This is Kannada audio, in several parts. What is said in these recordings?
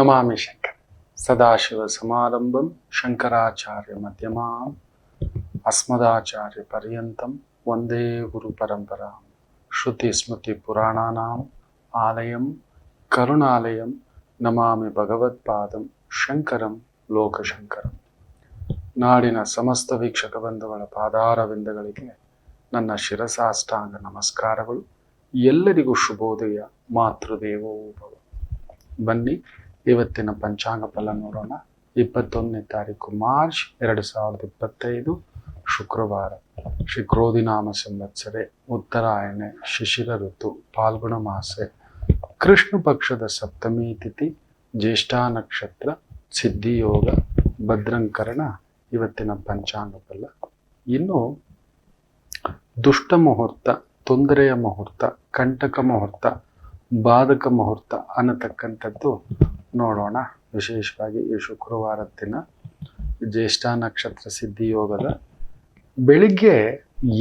ನಮಾಮಿ ಶಂಕರ ಸದಾಶಿವ ಸಮಾರಂಭಂ ಶಂಕರಾಚಾರ್ಯ ಮಧ್ಯಮಾಂ ಅಸ್ಮದಾಚಾರ್ಯ ಪರ್ಯಂತಂ ವಂದೇ ಗುರು ಪರಂಪರಾಂ ಶ್ರುತಿ ಸ್ಮೃತಿ ಪುರಾಣಾನಾಂ ಆಲಯಂ ಕರುಣಾಲಯಂ ನಮಾಮಿ ಭಗವತ್ಪಾದಂ ಶಂಕರಂ ಲೋಕಶಂಕರಂ. ನಾಡಿನ ಸಮಸ್ತ ವೀಕ್ಷಕ ಬಂಧುಗಳ ಪಾದಾರವಿಂದಗಳಿಗೆ ನನ್ನ ಶಿರಸಾಷ್ಟಾಂಗ ನಮಸ್ಕಾರಗಳು. ಎಲ್ಲರಿಗೂ ಶುಭೋದಯ. ಮಾತೃದೇವೋ ಭವ. ಬನ್ನಿ, ಇವತ್ತಿನ ಪಂಚಾಂಗ ಫಲ ನೋಡೋಣ. 21ನೇ ತಾರೀಕು ಮಾರ್ಚ್ 2025 ಶುಕ್ರವಾರ. ಶ್ರೀ ಕ್ರೋಧಿನಾಮ ಸಂವತ್ಸರೆ, ಉತ್ತರಾಯಣೆ, ಶಿಶಿರ ಋತು, ಫಾಲ್ಗುಣ ಮಾಸೆ, ಕೃಷ್ಣ ಪಕ್ಷದ ಸಪ್ತಮಿ ತಿಥಿ, ಜ್ಯೇಷ್ಠ ನಕ್ಷತ್ರ, ಸಿದ್ಧಿಯೋಗ, ಭದ್ರಂಕರಣ. ಇವತ್ತಿನ ಪಂಚಾಂಗ ಫಲ. ಇನ್ನು ದುಷ್ಟ ಮುಹೂರ್ತ, ತೊಂದರೆಯ ಮುಹೂರ್ತ, ಕಂಟಕ ಮುಹೂರ್ತ, ಬಾಧಕ ಮುಹೂರ್ತ ಅನ್ನತಕ್ಕಂಥದ್ದು ನೋಡೋಣ. ವಿಶೇಷವಾಗಿ ಈ ಶುಕ್ರವಾರದ ದಿನ ಜ್ಯೇಷ್ಠ ನಕ್ಷತ್ರ ಸಿದ್ಧಿಯೋಗದ ಬೆಳಿಗ್ಗೆ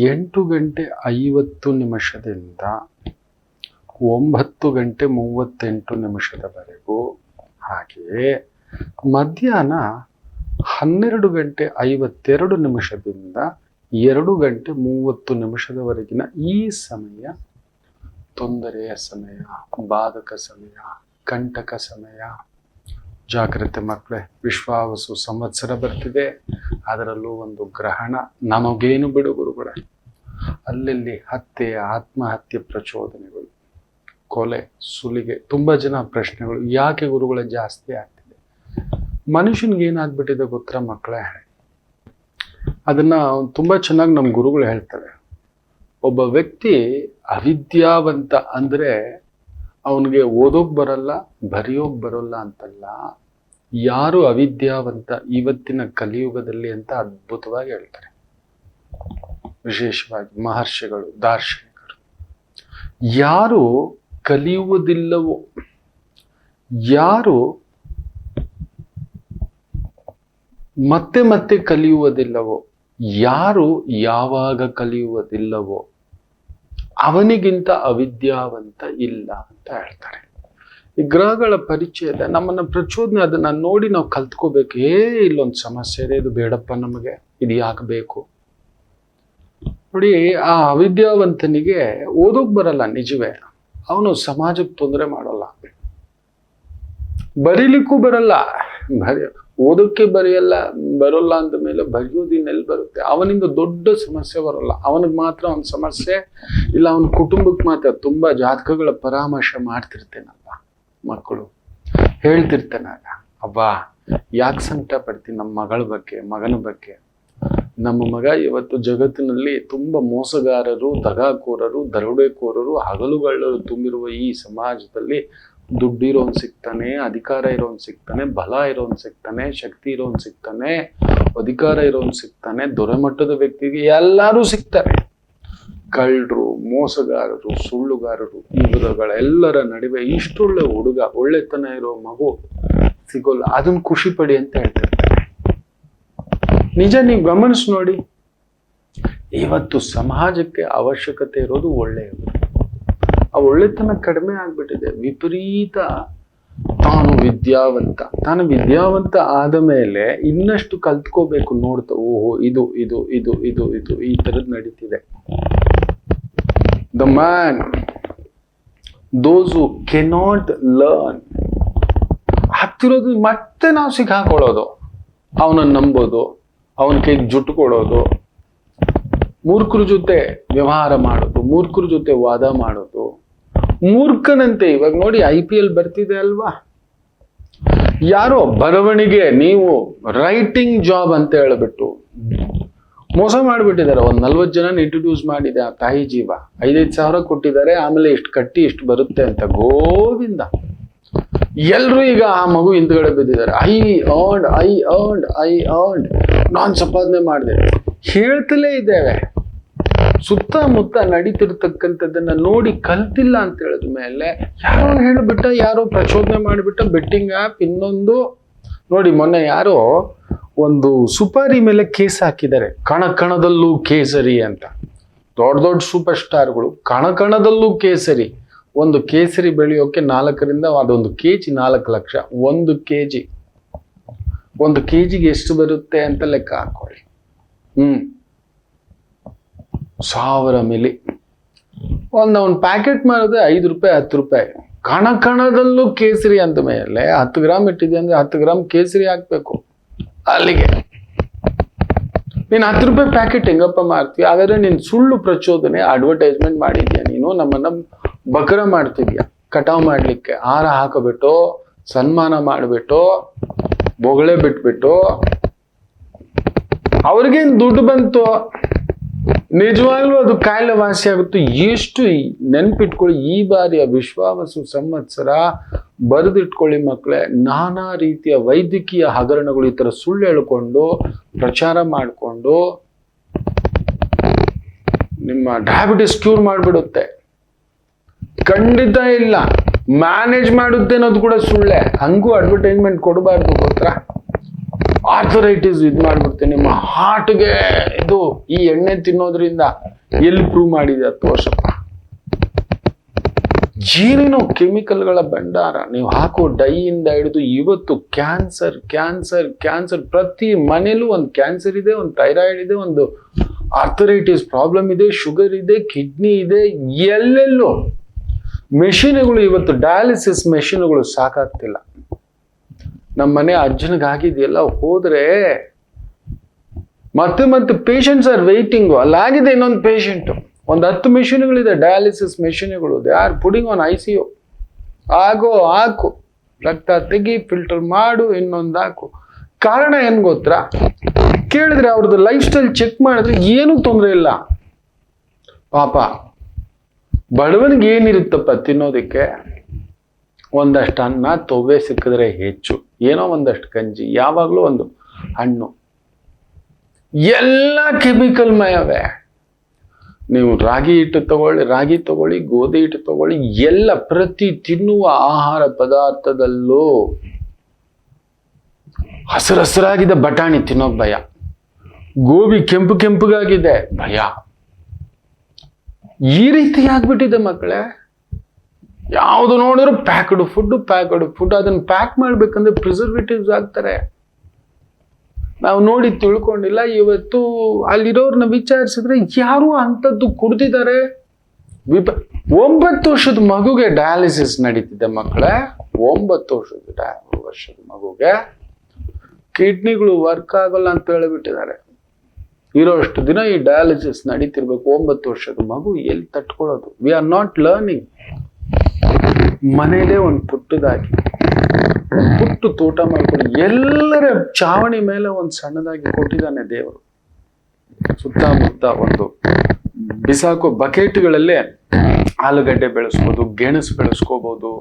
8:50 9:38 ಹಾಗೆಯೇ ಮಧ್ಯಾಹ್ನ 12:52 2:30 ಈ ಸಮಯ ತೊಂದರೆಯ ಸಮಯ, ಬಾಧಕ ಸಮಯ, ಕಂಟಕ ಸಮಯ. ಜಾಗ್ರತೆ ಮಕ್ಕಳೇ. ವಿಶ್ವಾವಸು ಸಂವತ್ಸರ ಬರ್ತಿದೆ, ಅದರಲ್ಲೂ ಒಂದು ಗ್ರಹಣ. ನಮಗೇನು ಬಿಡು ಗುರುಗಳೇ, ಅಲ್ಲಲ್ಲಿ ಹತ್ಯೆ, ಆತ್ಮಹತ್ಯೆ ಪ್ರಚೋದನೆಗಳು, ಕೊಲೆ, ಸುಲಿಗೆ, ತುಂಬಾ ಜನ ಪ್ರಶ್ನೆಗಳು. ಯಾಕೆ ಗುರುಗಳೇ ಜಾಸ್ತಿ ಆಗ್ತಿದೆ? ಮನುಷ್ಯನಿಗೆ ಏನಾಗ್ಬಿಟ್ಟಿದೆ ಗೊತ್ತಾ ಮಕ್ಕಳೇ? ಅದನ್ನ ತುಂಬಾ ಚೆನ್ನಾಗಿ ನಮ್ಮ ಗುರುಗಳು ಹೇಳ್ತಾರೆ. ಒಬ್ಬ ವ್ಯಕ್ತಿ ಅವಿದ್ಯಾವಂತ ಅಂದ್ರೆ ಅವನಿಗೆ ಓದೋಕ್ ಬರಲ್ಲ, ಬರೆಯೋಕ್ ಬರೋಲ್ಲ ಅಂತಲ್ಲ. ಯಾರು ಅವಿದ್ಯಾವಂತ ಇವತ್ತಿನ ಕಲಿಯುಗದಲ್ಲಿ ಅಂತ ಅದ್ಭುತವಾಗಿ ಹೇಳ್ತಾರೆ. ವಿಶೇಷವಾಗಿ ಮಹರ್ಷಿಗಳು, ದಾರ್ಶನಿಕರು. ಯಾರು ಕಲಿಯುವುದಿಲ್ಲವೋ, ಯಾರು ಮತ್ತೆ ಮತ್ತೆ ಕಲಿಯುವುದಿಲ್ಲವೋ, ಯಾರು ಯಾವಾಗ ಕಲಿಯುವುದಿಲ್ಲವೋ ಅವನಿಗಿಂತ ಅವಿದ್ಯಾವಂತ ಇಲ್ಲ ಅಂತ ಹೇಳ್ತಾರೆ. ಈ ಗ್ರಹಗಳ ಪರಿಚಯದ ನಮ್ಮನ್ನ ಪ್ರಚೋದನೆ, ಅದನ್ನ ನೋಡಿ ನಾವು ಕಲ್ತ್ಕೋಬೇಕು. ಇಲ್ಲೊಂದು ಸಮಸ್ಯೆ ಇದೆ, ಇದು ಬೇಡಪ್ಪ ನಮಗೆ, ಇದು ಯಾಕೆ ಬೇಕು? ನೋಡಿ, ಆ ಅವಿದ್ಯಾವಂತನಿಗೆ ಓದೋಕ್ ಬರಲ್ಲ ನಿಜವೇ, ಅವನು ಸಮಾಜಕ್ಕೆ ತೊಂದರೆ ಮಾಡೋಲ್ಲ. ಬರೀಲಿಕ್ಕೂ ಬರಲ್ಲ, ಓದೋಕ್ಕೆ ಬರೋಲ್ಲ ಅಂದ ಮೇಲೆ ಬರೆಯೋದಿನೆಲ್ಲಿ ಬರುತ್ತೆ? ಅವನಿಂದ ದೊಡ್ಡ ಸಮಸ್ಯೆ ಬರೋಲ್ಲ, ಅವನಿಗೆ ಮಾತ್ರ ಅವನ ಸಮಸ್ಯೆ ಇಲ್ಲ, ಅವನ ಕುಟುಂಬಕ್ಕೆ ಮಾತ್ರ. ತುಂಬಾ ಜಾತಕಗಳ ಪರಾಮರ್ಶೆ ಮಾಡ್ತಿರ್ತೇನಲ್ಲ ಮಕ್ಕಳು, ಹೇಳ್ತಿರ್ತೇನಾಗ, ಅವ್ವಾ ಯಾಕೆ ಸಂಕಟ ಪಡ್ತೀನಿ ನಮ್ಮ ಮಗಳ ಬಗ್ಗೆ, ಮಗನ ಬಗ್ಗೆ. ನಮ್ಮ ಮಗ ಇವತ್ತು ಜಗತ್ತಿನಲ್ಲಿ ತುಂಬಾ ಮೋಸಗಾರರು, ದಗಾಕೋರರು, ದರೋಡೆಕೋರರು, ಹಗಲುಗಳ್ಳರು ತುಂಬಿರುವ ಈ ಸಮಾಜದಲ್ಲಿ ದುಡ್ಡಿರೋನ್ ಸಿಗ್ತಾನೆ, ಅಧಿಕಾರ ಇರೋನ್ ಸಿಗ್ತಾನೆ, ಬಲ ಇರೋನ್ ಸಿಗ್ತಾನೆ, ಶಕ್ತಿ ಇರೋನ್ ಸಿಗ್ತಾನೆ, ಅಧಿಕಾರ ಇರೋನ್ ಸಿಗ್ತಾನೆ, ದೊರೆಮಟ್ಟದ ವ್ಯಕ್ತಿಗೆ ಎಲ್ಲರೂ ಸಿಗ್ತಾರೆ. ಕಳ್ಳರು, ಮೋಸಗಾರರು, ಸುಳ್ಳುಗಾರರು, ಇವರುಗಳೆಲ್ಲರ ನಡುವೆ ಇಷ್ಟೊಳ್ಳೆ ಹುಡುಗ, ಒಳ್ಳೆತನ ಇರೋ ಮಗು ಸಿಗೋಲ್ಲ. ಅದನ್ನ ಖುಷಿ ಪಡಿ ಅಂತ ಹೇಳ್ತಿರ್ತಾರೆ. ನಿಜ, ನೀವು ಗಮನಿಸಿ ನೋಡಿ. ಇವತ್ತು ಸಮಾಜಕ್ಕೆ ಅವಶ್ಯಕತೆ ಇರೋದು ಒಳ್ಳೆಯವರು. ಆ ಒಳ್ಳೆತನ ಕಡಿಮೆ ಆಗ್ಬಿಟ್ಟಿದೆ. ವಿಪರೀತ ತಾನು ವಿದ್ಯಾವಂತ ಆದ ಮೇಲೆ ಇನ್ನಷ್ಟು ಕಲ್ತ್ಕೋಬೇಕು ನೋಡ್ತಾ, ಓಹೋ ಇದು ಇದು ಇದು ಇದು ಇದು ಈ ತರದ್ ನಡೀತಿದೆ. The man, those who cannot learn ಆಗ್ತಿರೋದು, ಮತ್ತೆ ನಾವು ಸಿಕ್ಕಾಕೊಳ್ಳೋದು, ಅವನನ್ನು ನಂಬೋದು, ಅವನ ಕೈಗೆ ಜುಟ್ಟು ಕೊಡೋದು, ಮೂರ್ಖರ ಜೊತೆ ವ್ಯವಹಾರ ಮಾಡೋದು, ಮೂರ್ಖರ ಜೊತೆ ವಾದ ಮಾಡೋದು. ಮೂರ್ಖನಂತೆ ಇವಾಗ ನೋಡಿ, IPL ಬರ್ತಿದೆ ಅಲ್ವಾ? ಯಾರೋ ಬರವಣಿಗೆ, ನೀವು ರೈಟಿಂಗ್ ಜಾಬ್ ಅಂತ ಹೇಳ್ಬಿಟ್ಟು ಮೋಸ ಮಾಡಿಬಿಟ್ಟಿದ್ದಾರೆ. ಒಂದು 40 ಜನ ಇಂಟ್ರೊಡ್ಯೂಸ್ ಮಾಡಿದೆ ಆ ತಾಯಿ ಜೀವ. 5,5 ಸಾವಿರ ಕೊಟ್ಟಿದ್ದಾರೆ, ಆಮೇಲೆ ಇಷ್ಟು ಕಟ್ಟಿ ಇಷ್ಟು ಬರುತ್ತೆ ಅಂತ. ಗೋವಿಂದ. ಎಲ್ರು ಈಗ ಆ ಮಗು ಹಿಂದ್ಗಡೆ ಬಿದ್ದಿದ್ದಾರೆ. ಐ ಅರ್ನ್ಡ್ ನಾನ್ ಸಂಪಾದನೆ ಮಾಡಿದೆ ಹೇಳ್ತಲೇ ಇದ್ದೇವೆ. ಸುತ್ತಮುತ್ತ ನಡೀತಿರ್ತಕ್ಕಂಥದ್ದನ್ನ ನೋಡಿ ಕಲ್ತಿಲ್ಲ ಅಂತ ಹೇಳಿದ ಮೇಲೆ ಯಾರೋ ಹೇಳ್ಬಿಟ್ಟ, ಯಾರೋ ಪ್ರಚೋದನೆ ಮಾಡಿಬಿಟ್ಟ. ಬೆಟ್ಟಿಂಗ್ ಆ್ಯಪ್, ಇನ್ನೊಂದು ನೋಡಿ. ಮೊನ್ನೆ ಯಾರೋ ಒಂದು ಸುಪಾರಿ ಮೇಲೆ ಕೇಸ್ ಹಾಕಿದ್ದಾರೆ, ಕಣದಲ್ಲೂ ಕೇಸರಿ ಅಂತ. ದೊಡ್ಡ ದೊಡ್ಡ ಸೂಪರ್ ಸ್ಟಾರ್ಗಳು ಕಣದಲ್ಲೂ ಕೇಸರಿ. ಒಂದು ಕೇಸರಿ ಬೆಳೆಯೋಕೆ 4ರಿಂದ ಅದೊಂದು ಕೆಜಿ 4 ಲಕ್ಷ. 1 ಕೆಜಿ 1 ಕೆಜಿಗೆ ಎಷ್ಟು ಬರುತ್ತೆ ಅಂತ ಲೆಕ್ಕ ಹಾಕೊಳ್ಳಿ. 1000 ಮಿಲಿ. ಒಂದು ಪ್ಯಾಕೆಟ್ ಮಾಡಿದ್ರೆ 5 ರೂಪಾಯಿ 10 ರೂಪಾಯಿ. ಕಣದಲ್ಲೂ ಕೇಸರಿ ಅಂತ ಮೇಲೆ 10 ಗ್ರಾಮ್ ಇಟ್ಟಿದೆ ಅಂದ್ರೆ 10 ಗ್ರಾಮ್ ಕೇಸರಿ ಹಾಕ್ಬೇಕು. ಅಲ್ಲಿಗೆ ನೀನು 10 ರೂಪಾಯಿ ಪ್ಯಾಕೆಟ್ ಹೆಂಗಪ್ಪ ಮಾರ್ತೀಯ? ಹಾಗಾದ್ರೆ ನೀನು ಸುಳ್ಳು ಪ್ರಚೋದನೆ ಅಡ್ವರ್ಟೈಸ್ಮೆಂಟ್ ಮಾಡಿದ್ಯಾ. ನೀನು ನಮ್ಮನ್ನ ಬಕರ ಮಾಡ್ತಿದ್ಯಾ. ಕಟಾವ್ ಮಾಡ್ಲಿಕ್ಕೆ ಹಾರ ಹಾಕಬಿಟ್ಟು ಸನ್ಮಾನ ಮಾಡಿಬಿಟ್ಟು ಬೊಗಳೆ ಬಿಟ್ಬಿಟ್ಟು ಅವ್ರಿಗೇನು ದುಡ್ಡು ಬಂತು, ನಿಜವಾಗ್ಲೂ ಅದು ಕಾಯಿಲೆ ವಾಸಿ ಆಗುತ್ತೆ. ಎಷ್ಟು ನೆನ್ಪಿಟ್ಕೊಳ್ಳಿ, ಈ ಬಾರಿಯ ವಿಶ್ವಾವಸು ಸಂವತ್ಸರ ಬರೆದಿಟ್ಕೊಳ್ಳಿ ಮಕ್ಕಳೇ. ನಾನಾ ರೀತಿಯ ವೈದ್ಯಕೀಯ ಹಗರಣಗಳು ಈ ತರ ಸುಳ್ಳು ಹೇಳ್ಕೊಂಡು ಪ್ರಚಾರ ಮಾಡಿಕೊಂಡು ನಿಮ್ಮ ಡಯಾಬಿಟಿಸ್ ಕ್ಯೂರ್ ಮಾಡಿಬಿಡುತ್ತೆ. ಖಂಡಿತ ಇಲ್ಲ. ಮ್ಯಾನೇಜ್ ಮಾಡುತ್ತೆ ಅನ್ನೋದು ಕೂಡ ಸುಳ್ಳೆ. ಹಂಗೂ ಅಡ್ವರ್ಟೈಸ್ಮೆಂಟ್ ಕೊಡಬಾರ್ದು. ಗೊತ್ತಾ, ಆರ್ಥರೈಟಿಸ್ ಮಾಡ್ಬಿಡುತ್ತೆ ನಿಮ್ಮ ಹಾರ್ಟ್ಗೆ. ಇದು ಈ ಎಣ್ಣೆ ತಿನ್ನೋದ್ರಿಂದ ಎಲ್ಲಿ ಪ್ರೂವ್ ಮಾಡಿದೆ? 10 ವರ್ಷ. ಏನೇನೋ ಕೆಮಿಕಲ್ಗಳ ಭಂಡಾರ. ನೀವು ಹಾಕೋ ಡೈಯಿಂದ ಹಿಡಿದು ಇವತ್ತು ಕ್ಯಾನ್ಸರ್ ಕ್ಯಾನ್ಸರ್ ಕ್ಯಾನ್ಸರ್. ಪ್ರತಿ ಮನೇಲೂ ಒಂದು ಕ್ಯಾನ್ಸರ್ ಇದೆ, ಒಂದು ಥೈರಾಯ್ಡ್ ಇದೆ, ಒಂದು ಆರ್ಥರೈಟಿಸ್ ಪ್ರಾಬ್ಲಮ್ ಇದೆ, ಶುಗರ್ ಇದೆ, ಕಿಡ್ನಿ ಇದೆ. ಎಲ್ಲೆಲ್ಲೋ ಮೆಷಿನ್ಗಳು. ಇವತ್ತು ಡಯಾಲಿಸಿಸ್ ಮೆಷಿನ್ಗಳು ಸಾಕಾಗ್ತಿಲ್ಲ. ನಮ್ಮ ಮನೆ ಅಜ್ಜನಿಗಾಗಿದೆಯಲ್ಲ, ಹೋದ್ರೆ ಮತ್ತೆ ಪೇಷಂಟ್ಸ್ ಆರ್ ವೇಟಿಂಗು. ಅಲ್ಲಾಗಿದೆ ಇನ್ನೊಂದು ಪೇಷಂಟು. ಒಂದು 10 ಮೆಷಿನ್ಗಳಿದೆ, ಡಯಾಲಿಸಿಸ್ ಮೆಷಿನ್ಗಳು. They are putting on ICU. ಹಾಕು, ರಕ್ತ ತೆಗಿ, ಫಿಲ್ಟರ್ ಮಾಡು, ಇನ್ನೊಂದು ಹಾಕು. ಕಾರಣ ಏನ್ ಗೊತ್ತಾ? ಕೇಳಿದ್ರೆ ಅವ್ರದ್ದು ಲೈಫ್ ಸ್ಟೈಲ್ ಚೆಕ್ ಮಾಡಿದ್ರೆ ಏನೂ ತೊಂದರೆ ಇಲ್ಲ. ಪಾಪ ಬಡವನಿಗೆ ಏನಿರುತ್ತಪ್ಪ ತಿನ್ನೋದಕ್ಕೆ? ಒಂದಷ್ಟು ಅನ್ನ, ತೊವ್ವೆ ಸಿಕ್ಕಿದ್ರೆ ಹೆಚ್ಚು, ಏನೋ ಒಂದಷ್ಟು ಗಂಜಿ, ಯಾವಾಗಲೂ ಒಂದು ಹಣ್ಣು. ಎಲ್ಲ ಕೆಮಿಕಲ್ ಮಯವೇ. ನೀವು ರಾಗಿ ತಗೊಳ್ಳಿ, ಗೋಧಿ ಹಿಟ್ಟು ತಗೊಳ್ಳಿ, ಎಲ್ಲ ಪ್ರತಿ ತಿನ್ನುವ ಆಹಾರ ಪದಾರ್ಥದಲ್ಲೂ ಹಸಿರಾಗಿದೆ ಬಟಾಣಿ ತಿನ್ನೋಕ್ ಭಯ, ಗೋಬಿ ಕೆಂಪುಗಾಗಿದೆ ಭಯ. ಈ ರೀತಿ ಆಗ್ಬಿಟ್ಟಿದೆ ಮಕ್ಕಳೇ. ಯಾವುದು ನೋಡಿದ್ರು ಪ್ಯಾಕ್ಡ್ ಫುಡ್. ಅದನ್ನ ಪ್ಯಾಕ್ ಮಾಡ್ಬೇಕಂದ್ರೆ ಪ್ರಿಸರ್ವೇಟಿವ್ಸ್ ಹಾಕ್ತಾರೆ. ನಾವು ನೋಡಿ ತಿಳ್ಕೊಂಡಿಲ್ಲ. ಇವತ್ತು ಅಲ್ಲಿರೋರ್ನ ವಿಚಾರಿಸಿದ್ರೆ ಯಾರು ಅಂಥದ್ದು ಕುಡ್ದಿದ್ದಾರೆ. 9 ವರ್ಷದ ಮಗುಗೆ ಡಯಾಲಿಸಿಸ್ ನಡೀತಿದೆ ಮಕ್ಕಳೇ. 9 ವರ್ಷದ ಮಗುಗೆ ಕಿಡ್ನಿಗಳು ವರ್ಕ್ ಆಗಲ್ಲ ಅಂತ ಹೇಳಿಬಿಟ್ಟಿದ್ದಾರೆ. ಇರೋಷ್ಟು ದಿನ ಈ ಡಯಾಲಿಸಿಸ್ ನಡೀತಿರ್ಬೇಕು. 9 ವರ್ಷದ ಮಗು ಎಲ್ಲಿ ತಟ್ಕೊಳ್ಳೋದು? We are not learning. ಮನೇಲೆ ಒಂದು ಪುಟ್ಟದಾಗಿ ಪುಟ್ಟು ತೋಟ ಮಾಡ್ಕೊಂಡು ಎಲ್ಲರ ಚಾವಣಿ ಮೇಲೆ ಒಂದು ಸಣ್ಣದಾಗಿ ಕೊಟ್ಟಿದ್ದಾನೆ ದೇವರು. ಸುತ್ತಮುತ್ತ ಒಂದು ಬಿಸಾಕೋ ಬಕೆಟ್ಗಳಲ್ಲೇ ಆಲೂಗಡ್ಡೆ ಬೆಳೆಸ್ಬೋದು, ಗೆಣಸು ಬೆಳೆಸ್ಕೋಬಹುದು.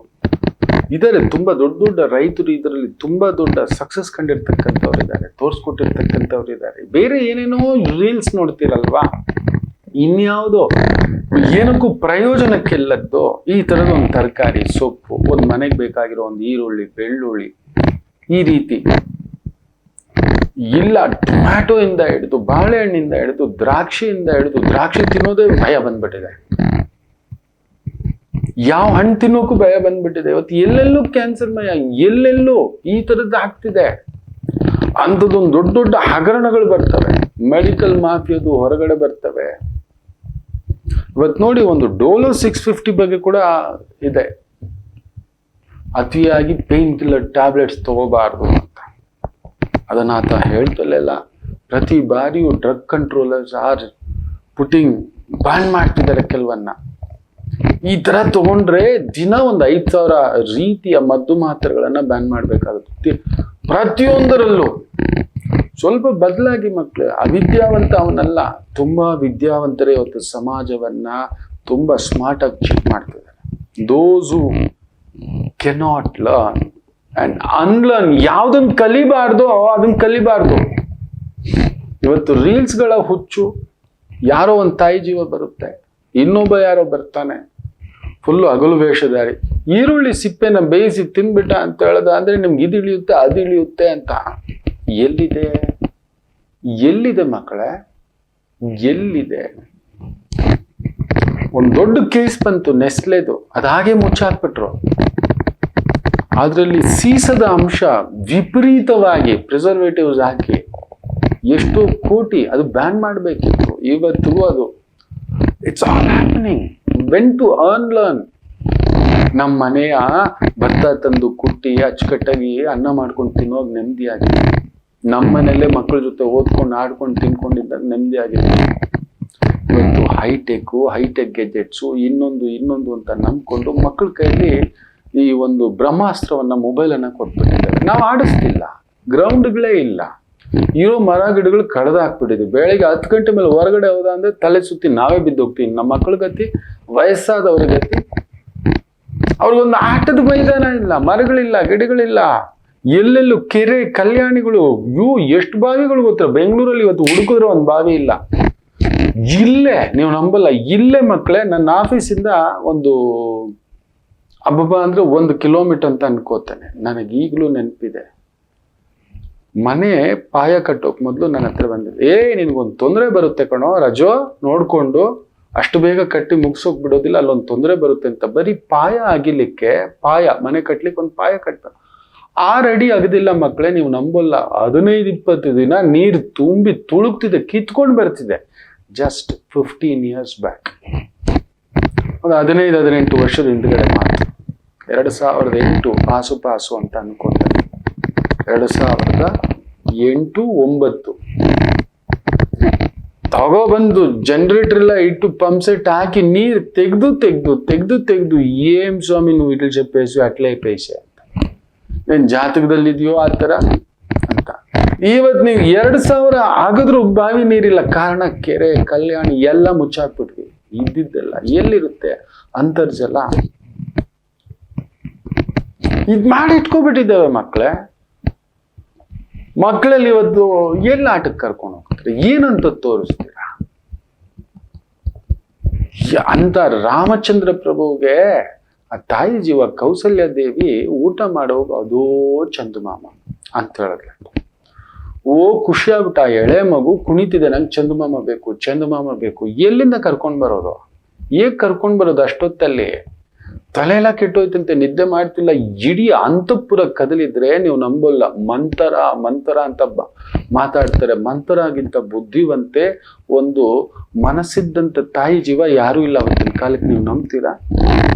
ಇದಾರೆ ತುಂಬಾ ದೊಡ್ಡ ರೈತರು. ಇದರಲ್ಲಿ ತುಂಬಾ ದೊಡ್ಡ ಸಕ್ಸಸ್ ಕಂಡಿರ್ತಕ್ಕಂಥವ್ರು ಇದ್ದಾರೆ, ತೋರಿಸ್ಕೊಟ್ಟಿರ್ತಕ್ಕಂಥವ್ರು ಇದ್ದಾರೆ. ಬೇರೆ ಏನೇನೋ ರೀಲ್ಸ್ ನೋಡ್ತೀರಲ್ವಾ, ಇನ್ಯಾವುದೋ ಏನಕ್ಕೂ ಪ್ರಯೋಜನಕ್ಕೆಲ್ಲದ್ದು ಈ ತರದ ಒಂದು ತರಕಾರಿ, ಸೊಪ್ಪು, ಒಂದು ಮನೆಗೆ ಬೇಕಾಗಿರೋ ಒಂದು ಈರುಳ್ಳಿ, ಬೆಳ್ಳುಳ್ಳಿ, ಈ ರೀತಿ ಇಲ್ಲ. ಟೊಮ್ಯಾಟೊ ಇಂದ ಹಿಡಿದು, ಬಾಳೆಹಣ್ಣಿಂದ ಹಿಡಿದು, ದ್ರಾಕ್ಷಿಯಿಂದ ಹಿಡಿದು, ದ್ರಾಕ್ಷಿ ತಿನ್ನೋದೇ ಭಯ ಬಂದ್ಬಿಟ್ಟಿದೆ. ಯಾವ ಹಣ್ಣು ತಿನ್ನೋಕ್ಕೂ ಭಯ ಬಂದ್ಬಿಟ್ಟಿದೆ. ಇವತ್ತು ಎಲ್ಲೆಲ್ಲೂ ಕ್ಯಾನ್ಸರ್ ಮಯ, ಎಲ್ಲೆಲ್ಲೂ ಈ ತರದ್ದು ಆಗ್ತಿದೆ. ಅಂಥದ್ದೊಂದು ದೊಡ್ಡ ಹಗರಣಗಳು ಬರ್ತವೆ. ಮೆಡಿಕಲ್ ಮಾಫಿಯಾದು ಹೊರಗಡೆ ಬರ್ತವೆ. ಇವತ್ತು ನೋಡಿ, ಒಂದು ಡೋಲೋ 650 ಬಗ್ಗೆ ಕೂಡ ಇದೆ. ಅತಿಯಾಗಿ ಪೇನ್ ಕಿಲ್ಲರ್ ಟ್ಯಾಬ್ಲೆಟ್ಸ್ ತಗೋಬಾರ್ದು ಅಂತ. ಅದನ್ನ ಆತ ಹೇಳ್ತಲ್ಲ. ಪ್ರತಿ ಬಾರಿಯೂ drug controllers are putting ban ಮಾಡ್ತಿದ್ದಾರೆ ಕೆಲವನ್ನ. ಈ ತರ ತಗೊಂಡ್ರೆ ದಿನ ಒಂದು 5,000 ರೀತಿಯ ಮದ್ದು ಮಾತ್ರೆಗಳನ್ನ ಬ್ಯಾನ್ ಮಾಡ್ಬೇಕಾಗುತ್ತೆ. ಪ್ರತಿಯೊಂದರಲ್ಲೂ ಸ್ವಲ್ಪ ಬದಲಾಗಿ ಮಕ್ಕಳು. ಅವಿದ್ಯಾವಂತ ಅವನಲ್ಲ, ತುಂಬಾ ವಿದ್ಯಾವಂತರೇ ಇವತ್ತು ಸಮಾಜವನ್ನ ತುಂಬಾ ಸ್ಮಾರ್ಟ್ ಆಗಿ ಚೆಕ್ ಮಾಡ್ತಿದ್ದಾರೆ. Those who cannot learn and unlearn. ಯಾವ್ದನ್ನ ಕಲಿಬಾರ್ದು ಅದನ್ನ ಕಲಿಬಾರ್ದು. ಇವತ್ತು ರೀಲ್ಸ್ಗಳ ಹುಚ್ಚು. ಯಾರೋ ಒಂದು ತಾಯಿ ಜೀವ ಬರುತ್ತೆ, ಇನ್ನೊಬ್ಬ ಯಾರೋ ಬರ್ತಾನೆ, ಫುಲ್ಲು ಹಗಲು ವೇಷಧಾರಿ. ಈರುಳ್ಳಿ ಸಿಪ್ಪೆನ ಬೇಯಿಸಿ ತಿನ್ಬಿಟ್ಟ ಅಂತ ಹೇಳ್ದ ಅಂದ್ರೆ ನಿಮ್ಗೆ ಇದು ಇಳಿಯುತ್ತೆ ಅದು ಇಳಿಯುತ್ತೆ ಅಂತ. ಎಲ್ಲಿದೆ ಮಕ್ಕಳೇ? ಎಲ್ಲಿದೆ? ಒಂದು ದೊಡ್ಡ ಕೇಸ್ ಬಂತು ನೆಸ್ಲೆದು, ಅದಾಗೆ ಮುಚ್ಚಾಕ್ಬಿಟ್ರು. ಅದರಲ್ಲಿ ಸೀಸದ ಅಂಶ ವಿಪರೀತವಾಗಿ ಪ್ರಿಸರ್ವೇಟಿವ್ಸ್ ಹಾಕಿ ಎಷ್ಟು ಕೋಟಿ ಅದು ಬ್ಯಾನ್ ಮಾಡಬೇಕಿತ್ತು. ಇವತ್ತಿಗೂ ಅದು it's all happening. When to learn. ನಮ್ಮ ಮನೆಯ ಭತ್ತ ತಂದು ಕುಟ್ಟಿ ಅಚ್ಚುಕಟ್ಟಾಗಿ ಅನ್ನ ಮಾಡ್ಕೊಂಡು ತಿನ್ನೋದು ನೆಮ್ಮದಿಯಾಗಿದೆ. ನಮ್ಮ ಮನೆಯಲ್ಲೇ ಮಕ್ಕಳ ಜೊತೆ ಓದ್ಕೊಂಡು ಆಡ್ಕೊಂಡು ತಿನ್ಕೊಂಡಿದ್ದಾಗ ನೆಮ್ಮದಿಯಾಗಿದೆ. ಇವತ್ತು ಹೈಟೆಕ್ ಗೆಜೆಟ್ಸು ಇನ್ನೊಂದು ಅಂತ ನಂಬ್ಕೊಂಡು ಮಕ್ಕಳ ಕೈಯಲ್ಲಿ ಈ ಒಂದು ಬ್ರಹ್ಮಾಸ್ತ್ರವನ್ನ ಮೊಬೈಲನ್ನು ಕೊಟ್ಬಿಟ್ಟಿದ್ದಾರೆ. ನಾವು ಆಡಿಸ್ತಿಲ್ಲ, ಗ್ರೌಂಡ್ಗಳೇ ಇಲ್ಲ, ಇರೋ ಮರ ಗಿಡಗಳು ಕಡ್ದು ಹಾಕ್ಬಿಟ್ಟಿದ್ವಿ. ಬೆಳಿಗ್ಗೆ 10 ಗಂಟೆ ಮೇಲೆ ಹೊರಗಡೆ ಹೋದ ಅಂದ್ರೆ ತಲೆ ಸುತ್ತಿ ನಾವೇ ಬಿದ್ದೋಗ್ತೀವಿ. ನಮ್ಮ ಮಕ್ಕಳ ಗತಿ, ವಯಸ್ಸಾದವ್ರ ಗತಿ. ಅವ್ರಿಗೊಂದು ಆಟದ ಮೈದಾನ ಇಲ್ಲ, ಮರಗಳಿಲ್ಲ, ಗಿಡಗಳಿಲ್ಲ. ಎಲ್ಲೆಲ್ಲೂ ಕೆರೆ, ಕಲ್ಯಾಣಿಗಳು, ಎಷ್ಟು ಬಾವಿಗಳು ಗೊತ್ತಿಲ್ಲ. ಬೆಂಗಳೂರಲ್ಲಿ ಇವತ್ತು ಹುಡುಕಿದ್ರೆ ಒಂದು ಬಾವಿ ಇಲ್ಲ. ಇಲ್ಲೇ ನೀವು ನಂಬಲ್ಲ, ಇಲ್ಲೇ ಮಕ್ಕಳೇ ನನ್ನ ಆಫೀಸಿಂದ ಒಂದು ಹಬ್ಬ ಅಂದ್ರೆ 1 ಕಿಲೋಮೀಟರ್ ಅಂತ ಅನ್ಕೋತೇನೆ. ನನಗೆ ಈಗಲೂ ನೆನಪಿದೆ. ಮನೆ ಪಾಯ ಕಟ್ಟೋಕ್ ಮೊದಲು ನನ್ನ ಹತ್ರ ಬಂದಿದೆ. ನಿನ್ಗೊಂದು ತೊಂದರೆ ಬರುತ್ತೆ ಕಣೋ ರಜೋ, ನೋಡ್ಕೊಂಡು ಅಷ್ಟು ಬೇಗ ಕಟ್ಟಿ ಮುಗಿಸೋಕ್ ಬಿಡೋದಿಲ್ಲ, ಅಲ್ಲೊಂದು ತೊಂದರೆ ಬರುತ್ತೆ ಅಂತ. ಬರೀ ಪಾಯ ಆಗಿಲಿಕ್ಕೆ, ಮನೆ ಕಟ್ಲಿಕ್ಕೆ ಒಂದು ಪಾಯ ಕಟ್ತಾರೆ. 6 ಅಡಿ ಆಗದಿಲ್ಲ ಮಕ್ಕಳೇ, ನೀವು ನಂಬಲ್ಲ. 15-20 ದಿನ ನೀರು ತುಂಬಿ ತುಳುಕ್ತಿದೆ, ಕಿತ್ಕೊಂಡು ಬರ್ತಿದೆ. ಜಸ್ಟ್ 15 years ಬ್ಯಾಕ್, ಒಂದು 15-18 ವರ್ಷದ ಹಿಂದ್ಗಡೆ ಮಾತು. 2008 ಪಾಸು ಅಂತ ಅನ್ಕೊಂತಾರೆ. 2008-9 ತಗೊಬಂದು ಜನರೇಟರ್ ಎಲ್ಲ ಇಟ್ಟು ಪಂಪ್ ಸೆಟ್ ಹಾಕಿ ನೀರು ತೆಗೆದು ಏಮ್ ಸ್ವಾಮಿ ನೀವು ಇಟ್ಲು చెప్పేసి ಅಟ್ಲೇ ಪೈಸೆ ಅಂತ. ಏನ್ ಜಾತಕದಲ್ಲಿದೆಯೋ ಆ ಥರ ಅಂತ. ಇವತ್ತು ನೀವು 2000 ಆಗಿದ್ರು ಬಾವಿ ನೀರಿಲ್ಲ. ಕಾರಣ ಕೆರೆ, ಕಲ್ಯಾಣಿ ಎಲ್ಲ ಮುಚ್ಚಾಕ್ಬಿಟ್ವಿ. ಇದ್ದಿದ್ದೆಲ್ಲ ಎಲ್ಲಿರುತ್ತೆ? ಅಂತರ್ಜಲ. ಇದ್ ಮಾಡಿ ಇಟ್ಕೊಬಿಟ್ಟಿದ್ದೇವೆ ಮಕ್ಕಳಲ್ಲಿ ಇವತ್ತು ಎಲ್ಲ ಆಟಕ್ಕೆ ಕರ್ಕೊಂಡು ಹೋಗ್ತಾರೆ, ಏನಂತ ತೋರಿಸ್ತೀರಾ ಅಂತ. ರಾಮಚಂದ್ರ ಪ್ರಭುಗೆ ಆ ತಾಯಿ ಜೀವ ಕೌಸಲ್ಯ ದೇವಿ ಊಟ ಮಾಡೋಗ ಅದೋ ಚಂದಮಾಮ ಅಂತ ಹೇಳಿದ್ರೆ, ಖುಷಿ ಆಗ್ಬಿಟ್ಟ. ಆ ಎಳೆ ಮಗು ಕುಣಿತಿದೆ, ನಂಗೆ ಚಂದಮಾಮ ಬೇಕು. ಎಲ್ಲಿಂದ ಕರ್ಕೊಂಡ್ ಬರೋದು? ಹೇಗ್ ಕರ್ಕೊಂಡ್ ಬರೋದು? ಅಷ್ಟೊತ್ತಲ್ಲಿ ತಲೆ ಎಲ್ಲ ಕೆಟ್ಟೋಯ್ತಂತೆ, ನಿದ್ದೆ ಮಾಡ್ತಿಲ್ಲ. ಇಡೀ ಅಂತಃಪುರ ಕದಲಿದ್ರೆ ನೀವು ನಂಬಲ್ಲ. ಮಂತರ ಅಂತ ಮಾತಾಡ್ತಾರೆ. ಮಂತರಾಗಿಂತ ಬುದ್ಧಿವಂತೆ, ಒಂದು ಮನಸ್ಸಿದ್ದಂತ ತಾಯಿ ಜೀವ ಯಾರೂ ಇಲ್ಲ ಅವತ್ತಿನ ಕಾಲಕ್ಕೆ. ನೀವು ನಂಬ್ತೀರಾ?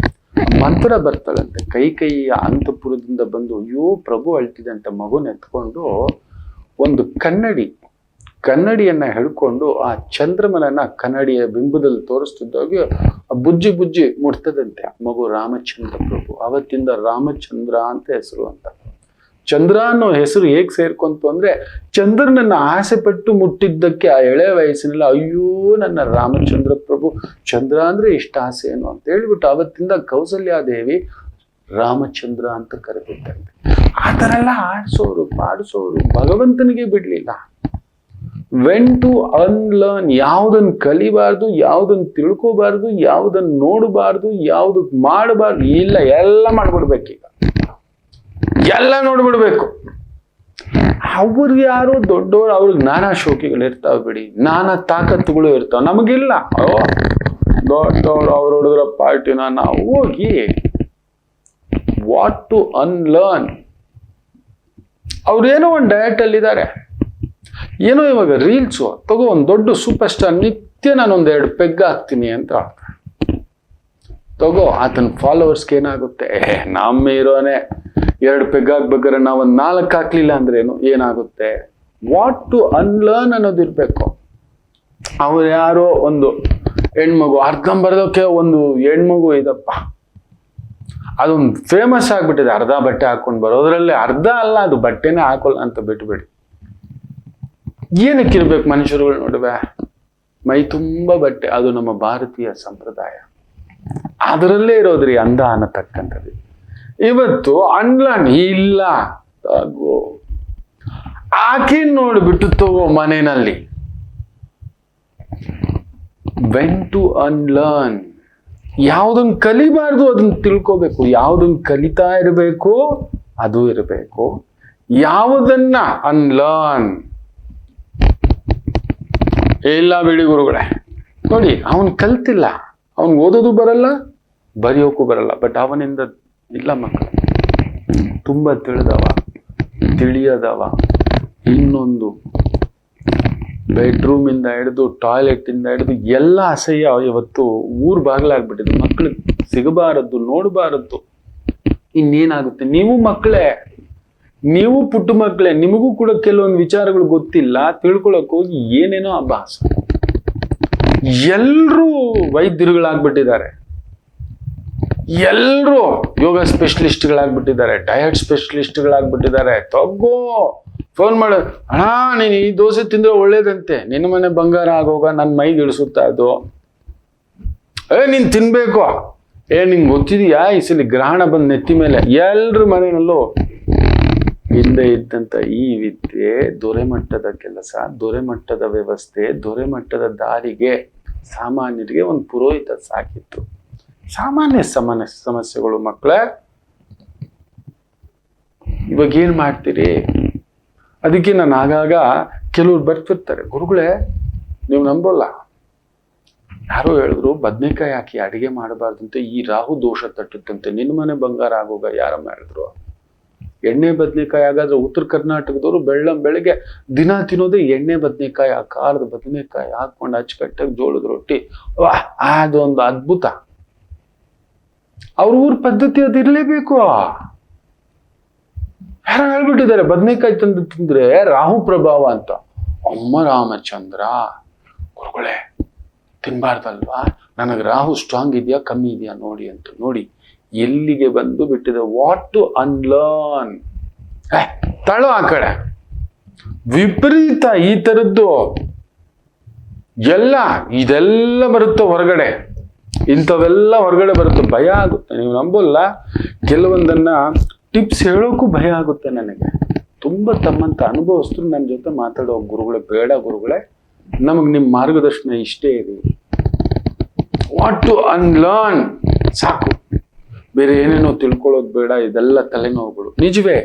ಮಂತ್ರ ಬರ್ತಾಳಂತೆ. ಕೈಯ ಅಂತಃಪುರದಿಂದ ಬಂದು, ಅಯ್ಯೋ ಪ್ರಭು ಅಳ್ತಿದೆ ಅಂತ ಮಗುನ ಎತ್ಕೊಂಡು ಒಂದು ಕನ್ನಡಿಯನ್ನ ಹಿಡ್ಕೊಂಡು ಆ ಚಂದ್ರಮನನ್ನ ಕನ್ನಡಿಯ ಬಿಂಬದಲ್ಲಿ ತೋರಿಸ್ತಿದ್ದಾಗೆ ಬುಜ್ಜಿ ಮುಟ್ತದಂತೆ ಮಗು. ರಾಮಚಂದ್ರ ಪ್ರಭು. ಅವತ್ತಿಂದ ರಾಮಚಂದ್ರ ಅಂತ ಹೆಸರು ಅಂತ. ಚಂದ್ರ ಅನ್ನೋ ಹೆಸರು ಹೇಗ್ ಸೇರ್ಕೊಂತು ಅಂದ್ರೆ, ಚಂದ್ರನನ್ನ ಆಸೆ ಪಟ್ಟು ಮುಟ್ಟಿದ್ದಕ್ಕೆ ಆ ಎಳೆ ವಯಸ್ಸಿನಲ್ಲಿ ಅಯ್ಯೋ ನನ್ನ ರಾಮಚಂದ್ರ ಪ್ರಭು, ಚಂದ್ರ ಅಂದ್ರೆ ಇಷ್ಟ ಆಸೆ ಏನು ಅಂತ ಹೇಳ್ಬಿಟ್ಟು ಅವತ್ತಿಂದ ಕೌಸಲ್ಯಾದೇವಿ ರಾಮಚಂದ್ರ ಅಂತ ಕರೆದಿದ್ದಾರೆ. ಆ ಥರ ಎಲ್ಲ ಆಡಿಸೋರು ಪಾಡಿಸೋರು ಭಗವಂತನಿಗೆ ಬಿಡ್ಲಿಲ್ಲ. When to unlearn. ಯಾವ್ದನ್ನ ಕಲಿಬಾರ್ದು, ಯಾವ್ದನ್ನ ತಿಳ್ಕೋಬಾರ್ದು, ಯಾವ್ದನ್ನ ನೋಡಬಾರ್ದು, ಯಾವ್ದಕ್ ಮಾಡಬಾರ್ದು, ಇಲ್ಲ ಎಲ್ಲ ಮಾಡ್ಬಿಡ್ಬೇಕೀಗ. ಎಲ್ಲ ನೋಡ್ಬಿಡ್ಬೇಕು. ಅವ್ರಿಗೆ ಯಾರೋ ದೊಡ್ಡವ್ರು, ಅವ್ರಿಗೆ ನಾನಾ ಶೋಕಿಗಳು ಇರ್ತಾವ ಬಿಡಿ, ನಾನಾ ತಾಕತ್ತುಗಳು ಇರ್ತಾವ. ನಮಗಿಲ್ಲ. ದೊಡ್ಡವ್ರು ಅವ್ರು ಹೊಡೆದ್ರ ಪಾರ್ಟಿನ ನಾವು ಹೋಗಿ ವಾಟ್ ಟು ಅನ್ಲರ್ನ್. ಅವ್ರೇನೋ ಒಂದು ಡಯಟ್ ಅಲ್ಲಿ ಇದ್ದಾರೆ, ಏನೋ ಇವಾಗ ರೀಲ್ಸು ತಗೋ, ಒಂದು ದೊಡ್ಡ ಸೂಪರ್ ಸ್ಟಾರ್ ನಿತ್ಯ ನಾನೊಂದು 2 ಪೆಗ್ ಹಾಕ್ತೀನಿ ಅಂತ ತಗೋ. ಆತನ ಫಾಲೋವರ್ಸ್ಗೆ ಏನಾಗುತ್ತೆ? ನಮ್ಮ ಹೀರೋನೇ 2 ಪೆಗ್ ಹಾಕ್ಬೇಕಾದ್ರೆ ನಾವೊಂದು 4 ಹಾಕ್ಲಿಲ್ಲ ಅಂದ್ರೆ ಏನಾಗುತ್ತೆ? ವಾಟ್ ಟು ಅನ್ಲರ್ನ್ ಅನ್ನೋದಿರ್ಬೇಕು. ಅವ್ರು ಯಾರೋ ಒಂದು ಹೆಣ್ಮಗು, ಅರ್ಧಂಬರ್ಧಕ್ಕೆ ಒಂದು ಹೆಣ್ಮಗು ಇದಪ್ಪ, ಅದೊಂದು ಫೇಮಸ್ ಆಗ್ಬಿಟ್ಟಿದೆ. ಅರ್ಧ ಬಟ್ಟೆ ಹಾಕೊಂಡು ಬರೋದ್ರಲ್ಲಿ ಅರ್ಧ ಅಲ್ಲ, ಅದು ಬಟ್ಟೆನೇ ಹಾಕೋಲ್ಲ ಅಂತ ಬಿಟ್ಬಿಡಿ. ಏನಕ್ಕಿರ್ಬೇಕು ಮನುಷ್ಯರುಗಳ ನಡುವೆ ಮೈ ತುಂಬ ಬಟ್ಟೆ? ಅದು ನಮ್ಮ ಭಾರತೀಯ ಸಂಪ್ರದಾಯ, ಅದರಲ್ಲೇ ಇರೋದ್ರಿ ಅಂದ ಅನ್ನತಕ್ಕಂಥದ್ದು. ಇವತ್ತು ಅನ್ಲರ್ನ್ ಇಲ್ಲ. ತಗೋ, ಆಕೆ ನೋಡ್ಬಿಟ್ಟು ತಗೋ ಮನೆಯಲ್ಲಿ. When to unlearn. ಯಾವ್ದನ್ನ ಕಲಿಬಾರ್ದು ಅದನ್ನ ತಿಳ್ಕೋಬೇಕು, ಯಾವ್ದನ್ನ ಕಲಿತಾ ಇರಬೇಕು ಅದು ಇರಬೇಕು. ಯಾವುದನ್ನ ಅನ್ಲರ್ನ್ ಇಲ್ಲ ಬಿಡಿ ಗುರುಗಳೇ. ನೋಡಿ, ಅವನ್ ಕಲ್ತಿಲ್ಲ, ಅವನ್ ಓದೋದು ಬರಲ್ಲ, ಬರೆಯೋಕ್ಕೂ ಬರಲ್ಲ. ಬಟ್ ಅವನಿಂದ ಇಲ್ಲ ಮಕ್ಕಳು, ತುಂಬಾ ತಿಳಿಯದವ, ಇನ್ನೊಂದು ಬೆಡ್ರೂಮ್ ಇಂದ ಹಿಡಿದು ಟಾಯ್ಲೆಟ್ ಇಂದ ಹಿಡಿದು ಎಲ್ಲ ಅಸಹ್ಯ ಇವತ್ತು ಊರ್ ಬಾಗ್ಲಾಗ್ಬಿಟ್ಟಿದೆ. ಮಕ್ಳು ಸಿಗಬಾರದ್ದು, ನೋಡಬಾರದ್ದು. ಇನ್ನೇನಾಗುತ್ತೆ? ನೀವು ಮಕ್ಕಳೇ, ನೀವು ಪುಟ್ಟ ಮಕ್ಕಳೇ, ನಿಮಗೂ ಕೂಡ ಕೆಲವೊಂದು ವಿಚಾರಗಳು ಗೊತ್ತಿಲ್ಲ, ತಿಳ್ಕೊಳಕ್ ಹೋಗಿ ಏನೇನೋ ಅಭ್ಯಾಸ. ಎಲ್ರೂ ವೈದ್ಯರುಗಳಾಗ್ಬಿಟ್ಟಿದ್ದಾರೆ, ಎಲ್ರೂ ಯೋಗ ಸ್ಪೆಷಲಿಸ್ಟ್ಗಳಾಗ್ಬಿಟ್ಟಿದ್ದಾರೆ, ಡಯಟ್ ಸ್ಪೆಷಲಿಸ್ಟ್ಗಳಾಗ್ಬಿಟ್ಟಿದ್ದಾರೆ. ತಗೋ ಫೋನ್ ಮಾಡ, ಅಣ್ಣ ನೀನ್ ಈ ದೋಸೆ ತಿಂದ್ರೆ ಒಳ್ಳೇದಂತೆ, ನಿನ್ನ ಮನೆ ಬಂಗಾರ ಆಗೋಗ ನನ್ನ ಮೈಗೆ ಇಳಿಸುತ್ತಾ ಅದು. ನೀನ್ ತಿನ್ಬೇಕು. ನಿಂಗೆ ಗೊತ್ತಿದೆಯಾ ಈ ಸಲ ಗ್ರಹಣ ಬಂದ್ ನೆತ್ತಿ ಮೇಲೆ? ಎಲ್ರ ಮನೆಯಲ್ಲೂ ಹಿಂದೆ ಇದ್ದಂತ ಈ ವಿದ್ಯೆ, ದೊರೆಮಟ್ಟದ ಕೆಲಸ, ದೊರೆಮಟ್ಟದ ವ್ಯವಸ್ಥೆ, ದೊರೆಮಟ್ಟದ ದಾರಿಗೆ ಸಾಮಾನ್ಯರಿಗೆ ಒಂದು ಪುರೋಹಿತ ಸಾಕಿತ್ತು. ಸಾಮಾನ್ಯ ಸಮಸ್ಯೆಗಳು ಮಕ್ಕಳೇ. ಇವಾಗ ಏನ್ ಮಾಡ್ತೀರಿ? ಅದಕ್ಕೆ ನಾನು ಆಗಾಗ ಕೆಲವ್ರು ಬರ್ತಿರ್ತಾರೆ, ಗುರುಗಳೇ ನೀವು ನಂಬೋಲ್ಲ, ಯಾರೋ ಹೇಳಿದ್ರು ಬದ್ನೆಕಾಯಿ ಹಾಕಿ ಅಡಿಗೆ ಮಾಡಬಾರ್ದಂತೆ, ಈ ರಾಹು ದೋಷ ತಟ್ಟುತ್ತಂತೆ, ನಿನ್ನ ಮನೆ ಬಂಗಾರ ಆಗೋಗ ಯಾರಮ್ಮ ಹೇಳಿದ್ರು? ಎಣ್ಣೆ ಬದ್ನೆಕಾಯಿ ಹಾಗಾದ್ರೆ ಉತ್ತರ ಕರ್ನಾಟಕದವರು ಬೆಳಗ್ಗೆ ದಿನ ತಿನ್ನೋದೇ ಎಣ್ಣೆ ಬದ್ನೆಕಾಯಿ, ಆ ಖಾರದ ಬದನೆಕಾಯಿ ಹಾಕೊಂಡು ಅಚ್ಚುಕಟ್ಟಾಗಿ ಜೋಳದ ರೊಟ್ಟಿ. ಅದೊಂದು ಅದ್ಭುತ. ಅವ್ರ ಊರ್ ಪದ್ಧತಿ ಅದಿರ್ಲೇಬೇಕು. ಯಾರು ಹೇಳ್ಬಿಟ್ಟಿದ್ದಾರೆ ಬದನೆಕಾಯಿ ತಂದು ತಿಂದ್ರೆ ರಾಹು ಪ್ರಭಾವ ಅಂತ. ಅಮ್ಮ ರಾಮಚಂದ್ರ, ಗುರುಗಳೇ ತಿನ್ಬಾರ್ದಲ್ವಾ? ನನಗೆ ರಾಹು ಸ್ಟ್ರಾಂಗ್ ಇದೆಯಾ ಕಮ್ಮಿ ಇದೆಯಾ ನೋಡಿ ಅಂತ. ನೋಡಿ ಎಲ್ಲಿಗೆ ಬಂದು ಬಿಟ್ಟಿದೆ. What to unlearn. ತಳೋ ಆ ಕಡೆ. ವಿಪರೀತ ಈ ತರದ್ದು ಇದೆಲ್ಲ ಬರುತ್ತೆ ಹೊರಗಡೆ. ಇಂಥವೆಲ್ಲ ಹೊರಗಡೆ ಬರುತ್ತೆ. ಭಯ ಆಗುತ್ತೆ, ನೀವು ನಂಬಲ್ಲ. ಕೆಲವೊಂದನ್ನ ಟಿಪ್ಸ್ ಹೇಳೋಕ್ಕೂ ಭಯ ಆಗುತ್ತೆ ನನಗೆ. ತುಂಬಾ ತಮ್ಮಂತ ಅನುಭವಸ್ಥರು ನನ್ನ ಜೊತೆ ಮಾತಾಡೋ ಗುರುಗಳೇ, ಬೇಡ ಗುರುಗಳೇ, ನಮಗ್ ನಿಮ್ ಮಾರ್ಗದರ್ಶನ ಇಷ್ಟೇ ಇದೆ. ವಾಟ್ ಟು ಅನ್ಲರ್ನ್ ಸಾಕು, ಬೇರೆ ಏನೇನೋ ತಿಳ್ಕೊಳ್ಳೋದು ಬೇಡ. ಇದೆಲ್ಲ ತಲೆನೋವುಗಳು. ನಿಜವೇ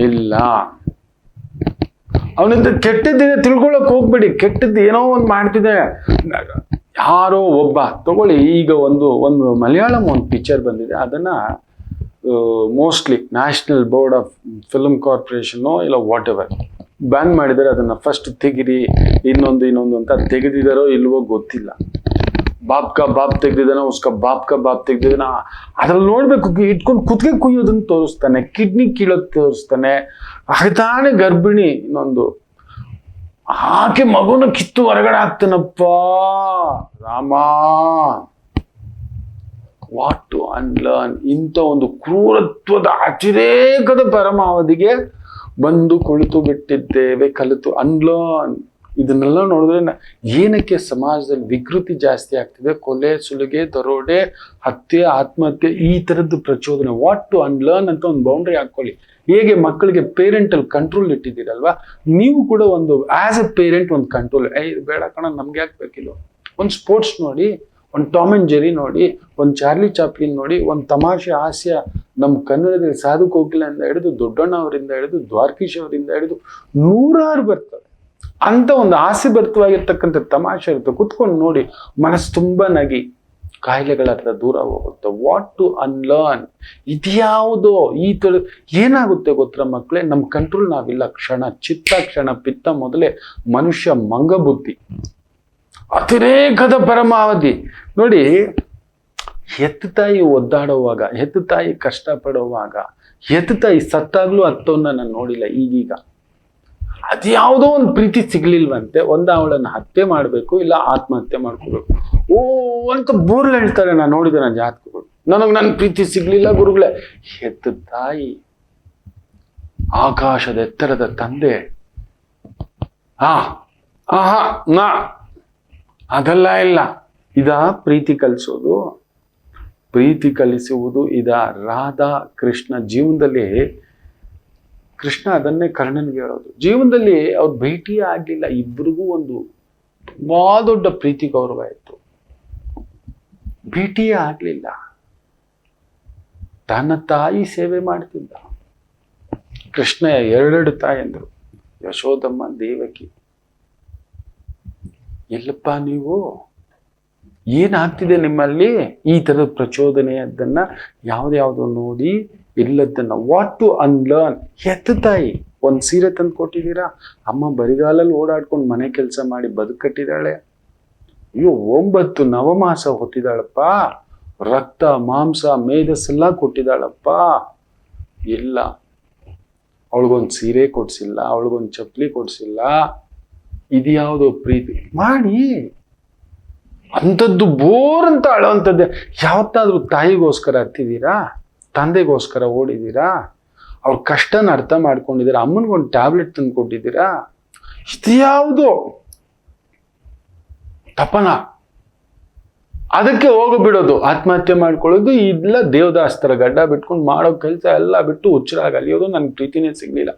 ಇಲ್ಲ. ಅವನಿಂದ ಕೆಟ್ಟದ್ದಿದೆ ತಿಳ್ಕೊಳಕ್ ಹೋಗ್ಬೇಡಿ. ಕೆಟ್ಟದ್ದು ಏನೋ ಒಂದು ಮಾಡ್ತಿದೆ. ಯಾರೋ ಒಬ್ಬ ತಗೊಳ್ಳಿ, ಈಗ ಒಂದು ಮಲಯಾಳಂ ಒಂದು ಪಿಕ್ಚರ್ ಬಂದಿದೆ. ಅದನ್ನ mostly national board of film corporation ಇಲ್ಲ ವಾಟ್ ಎವರ್ ಬ್ಯಾನ್ ಮಾಡಿದ್ದಾರೆ. ಅದನ್ನ ಫಸ್ಟ್ ತೆಗಿರಿ, ಇನ್ನೊಂದು ಅಂತ ತೆಗೆದಿದಾರೋ ಇಲ್ವೋ ಗೊತ್ತಿಲ್ಲ. ಬಾಪ್ ಕಾ ಬಾಪ್ ತೆಗ್ದಿದ್ದಾನ, ಉಸ್ಕ ಬಾಪ್ ಕಾ ಬಾಪ್ ತೆಗ್ದಿದ್ದಾನ. ಅದ್ರಲ್ಲಿ ನೋಡ್ಬೇಕು, ಇಟ್ಕೊಂಡು ಕುತ್ತಿಗೆ ಕುಯ್ಯೋದನ್ನ ತೋರಿಸ್ತಾನೆ, ಕಿಡ್ನಿ ಕೀಳೋದ್ ತೋರಿಸ್ತಾನೆ. ತಾನೇ ಗರ್ಭಿಣಿ ಇನ್ನೊಂದು ಆಕೆ ಮಗುನ ಕಿತ್ತು ಹೊರಗಡೆ ಹಾಕ್ತಾನಪ್ಪ. Rama, what to unlearn. ಇಂಥ ಒಂದು ಕ್ರೂರತ್ವದ ಅತಿರೇಕದ ಪರಮಾವಧಿಗೆ ಬಂದು ಕುಳಿತು ಬಿಟ್ಟಿದ್ದೇವೆ. ಕಲಿತು ಅನ್ಲರ್ನ್. ಇದನ್ನೆಲ್ಲ ನೋಡಿದ್ರೆ ಏನಕ್ಕೆ ಸಮಾಜದಲ್ಲಿ ವಿಕೃತಿ ಜಾಸ್ತಿ ಆಗ್ತಿದೆ? ಕೊಲೆ, ಸುಲಿಗೆ, ದರೋಡೆ, ಹತ್ಯೆ, ಆತ್ಮಹತ್ಯೆ, ಈ ತರದ್ದು ಪ್ರಚೋದನೆ. ವಾಟ್ ಟು ಅನ್ಲರ್ನ್ ಅಂತ ಒಂದು ಬೌಂಡ್ರಿ ಹಾಕೊಳ್ಳಿ. ಹೇಗೆ ಮಕ್ಕಳಿಗೆ ಪೇರೆಂಟಲ್ ಕಂಟ್ರೋಲ್ ಇಟ್ಟಿದ್ದೀರಲ್ವಾ, ನೀವು ಕೂಡ ಒಂದು ಆಸ್ ಎ ಪೇರೆಂಟ್ ಒಂದು ಕಂಟ್ರೋಲ್. ಬೇಡ ಕಣ, ನಮ್ಗೆ ಯಾಕೆ ಬೇಕಿಲ್ಲ. ಒಂದು ಸ್ಪೋರ್ಟ್ಸ್ ನೋಡಿ, ಒಂದು ಟಾಮ್ ಅಂಡ್ ಜೆರಿ ನೋಡಿ, ಒಂದು ಚಾರ್ಲಿ ಚಾಪ್ಲಿನ್ ನೋಡಿ, ಒಂದು ತಮಾಷೆ ಹಾಸ್ಯ ನಮ್ಮ ಕನ್ನಡದಲ್ಲಿ ಸಾಧು ಕೋಕಿಲಿಂದ ಹಿಡಿದು ದೊಡ್ಡಣ್ಣ ಅವರಿಂದ ಹಿಡಿದು ದ್ವಾರಕೀಶ್ ಅವರಿಂದ ಹಿಡಿದು 100 ಬರ್ತವೆ. ಅಂತ ಒಂದು ಆಸೆಭರಿತವಾಗಿರ್ತಕ್ಕಂಥ ತಮಾಷೆ ಇರುತ್ತೆ. ಕುತ್ಕೊಂಡು ನೋಡಿ, ಮನಸ್ಸು ತುಂಬಾ ನಗಿ, ಕಾಯಿಲೆಗಳ ಹತ್ರ ದೂರ ಹೋಗುತ್ತೆ. What to unlearn. ಇದ್ಯಾವುದೋ ಈ ತರ ಏನಾಗುತ್ತೆ ಗೊತ್ತಾ ಮಕ್ಕಳೇ? ನಮ್ಮ ಕಂಟ್ರೋಲ್ ನಾವಿಲ್ಲ. ಕ್ಷಣ ಕ್ಷಣ ಪಿತ್ತ ಮೊದಲೇ ಮನುಷ್ಯ ಮಂಗಬುದ್ಧಿ, ಅತಿರೇಕದ ಪರಮಾವಧಿ. ನೋಡಿ, ಹೆತ್ತ ತಾಯಿ ಒದ್ದಾಡುವಾಗ, ಹೆತ್ತ ತಾಯಿ ಕಷ್ಟಪಡುವಾಗ, ಹೆತ್ತ ತಾಯಿ ಸತ್ತಾಗ್ಲೂ ಹತ್ತವನ್ನ ನಾನು ನೋಡಿಲ್ಲ. ಈಗೀಗ ಅದ್ಯಾವುದೋ ಒಂದು ಪ್ರೀತಿ ಸಿಗ್ಲಿಲ್ವಂತೆ, ಅವಳನ್ನ ಹತ್ಯೆ ಮಾಡ್ಬೇಕು, ಇಲ್ಲ ಆತ್ಮಹತ್ಯೆ ಮಾಡ್ಕೋಬೇಕು ಅಂತ ಬೋರ್ಲ್ ಹೇಳ್ತಾರೆ. ನಾನು ನೋಡಿದೆ ನನ್ನ ಜಾತಕಗಳು. ನನ್ನ ಪ್ರೀತಿ ಸಿಗ್ಲಿಲ್ಲ ಗುರುಗಳೇ. ಹೆತ್ತ ತಾಯಿ, ಆಕಾಶದ ಎತ್ತರದ ತಂದೆ, ಅದೆಲ್ಲ ಇಲ್ಲ. ಇದ ಪ್ರೀತಿ ಕಲಿಸೋದು? ಪ್ರೀತಿ ಕಲಿಸುವುದು ಇದ? ರಾಧಾ ಕೃಷ್ಣ ಜೀವನದಲ್ಲಿ, ಕೃಷ್ಣ ಅದನ್ನೇ ಕರ್ಣನ್ಗೆ ಹೇಳೋದು. ಜೀವನದಲ್ಲಿ ಅವ್ರು ಭೇಟಿಯೇ ಆಗ್ಲಿಲ್ಲ. ಇಬ್ಬರಿಗೂ ಒಂದು ತುಂಬಾ ದೊಡ್ಡ ಪ್ರೀತಿ ಗೌರವ ಇತ್ತು. ಭೇಟಿಯೇ ಆಗ್ಲಿಲ್ಲ. ತನ್ನ ತಾಯಿ ಸೇವೆ ಮಾಡ್ತಿದ್ದ. ಕೃಷ್ಣ 2 ತಾಯಂದ್ರು, ಯಶೋದಮ್ಮ, ದೇವಕಿ. ಎಲ್ಲಪ್ಪ ನೀವು, ಏನಾಗ್ತಿದೆ ನಿಮ್ಮಲ್ಲಿ? ಈ ತರದ ಪ್ರಚೋದನೆಯದನ್ನ ಯಾವ್ದ್ಯಾವ್ದು ನೋಡಿ ಇಲ್ಲದನ್ನ ವಾಟ್ ಟು ಅನ್ಲರ್ನ್. ಹೆತ್ತ ತಾಯಿ ಒಂದ್ ಸೀರೆ ತಂದು ಕೊಟ್ಟಿದ್ದೀರಾ, ಅಮ್ಮ ಬರಿಗಾಲಲ್ಲಿ ಓಡಾಡ್ಕೊಂಡು ಮನೆ ಕೆಲಸ ಮಾಡಿ ಬದುಕಟ್ಟಿದ್ದಾಳೆ. ಅಯ್ಯೋ 9 ನವಮಾಸ ಹೊತ್ತಿದ್ದಾಳಪ್ಪ, ರಕ್ತ ಮಾಂಸ ಮೇಧಸ್ಸೆಲ್ಲ ಕೊಟ್ಟಿದ್ದಾಳಪ್ಪ. ಇಲ್ಲ, ಅವಳಿಗೊಂದು ಸೀರೆ ಕೊಡ್ಸಿಲ್ಲ, ಅವಳಿಗೊಂದು ಚಪ್ಪಲಿ ಕೊಡ್ಸಿಲ್ಲ. ಇದ್ಯಾವುದೋ ಪ್ರೀತಿ ಮಾಡಿ ಅಂಥದ್ದು ಬೋರ್ ಅಂತ ಅಳೋವಂಥದ್ದೇ. ಯಾವತ್ತಾದ್ರೂ ತಾಯಿಗೋಸ್ಕರ ಹತ್ತಿದ್ದೀರಾ? ತಂದೆಗೋಸ್ಕರ ಓಡಿದ್ದೀರಾ? ಅವ್ರ ಕಷ್ಟನ ಅರ್ಥ ಮಾಡ್ಕೊಂಡಿದ್ದೀರಾ? ಅಮ್ಮನಿಗೊಂದು ಟ್ಯಾಬ್ಲೆಟ್ ತಂದು ಕೊಟ್ಟಿದ್ದೀರಾ? ಇದ್ಯಾವುದು ತಪನ? ಅದಕ್ಕೆ ಹೋಗ್ಬಿಡೋದು, ಆತ್ಮಹತ್ಯೆ ಮಾಡ್ಕೊಳ್ಳೋದು. ಇಲ್ಲ ದೇವದಾಸ್ತರ ಗಡ್ಡ ಬಿಟ್ಕೊಂಡು ಮಾಡೋ ಕೆಲಸ ಎಲ್ಲ ಬಿಟ್ಟು ಹುಚ್ಚರಾಗ ಅಲಿಯೋದು. ನನ್ಗೆ ಪ್ರೀತಿನೇ ಸಿಗ್ಲಿಲ್ಲ.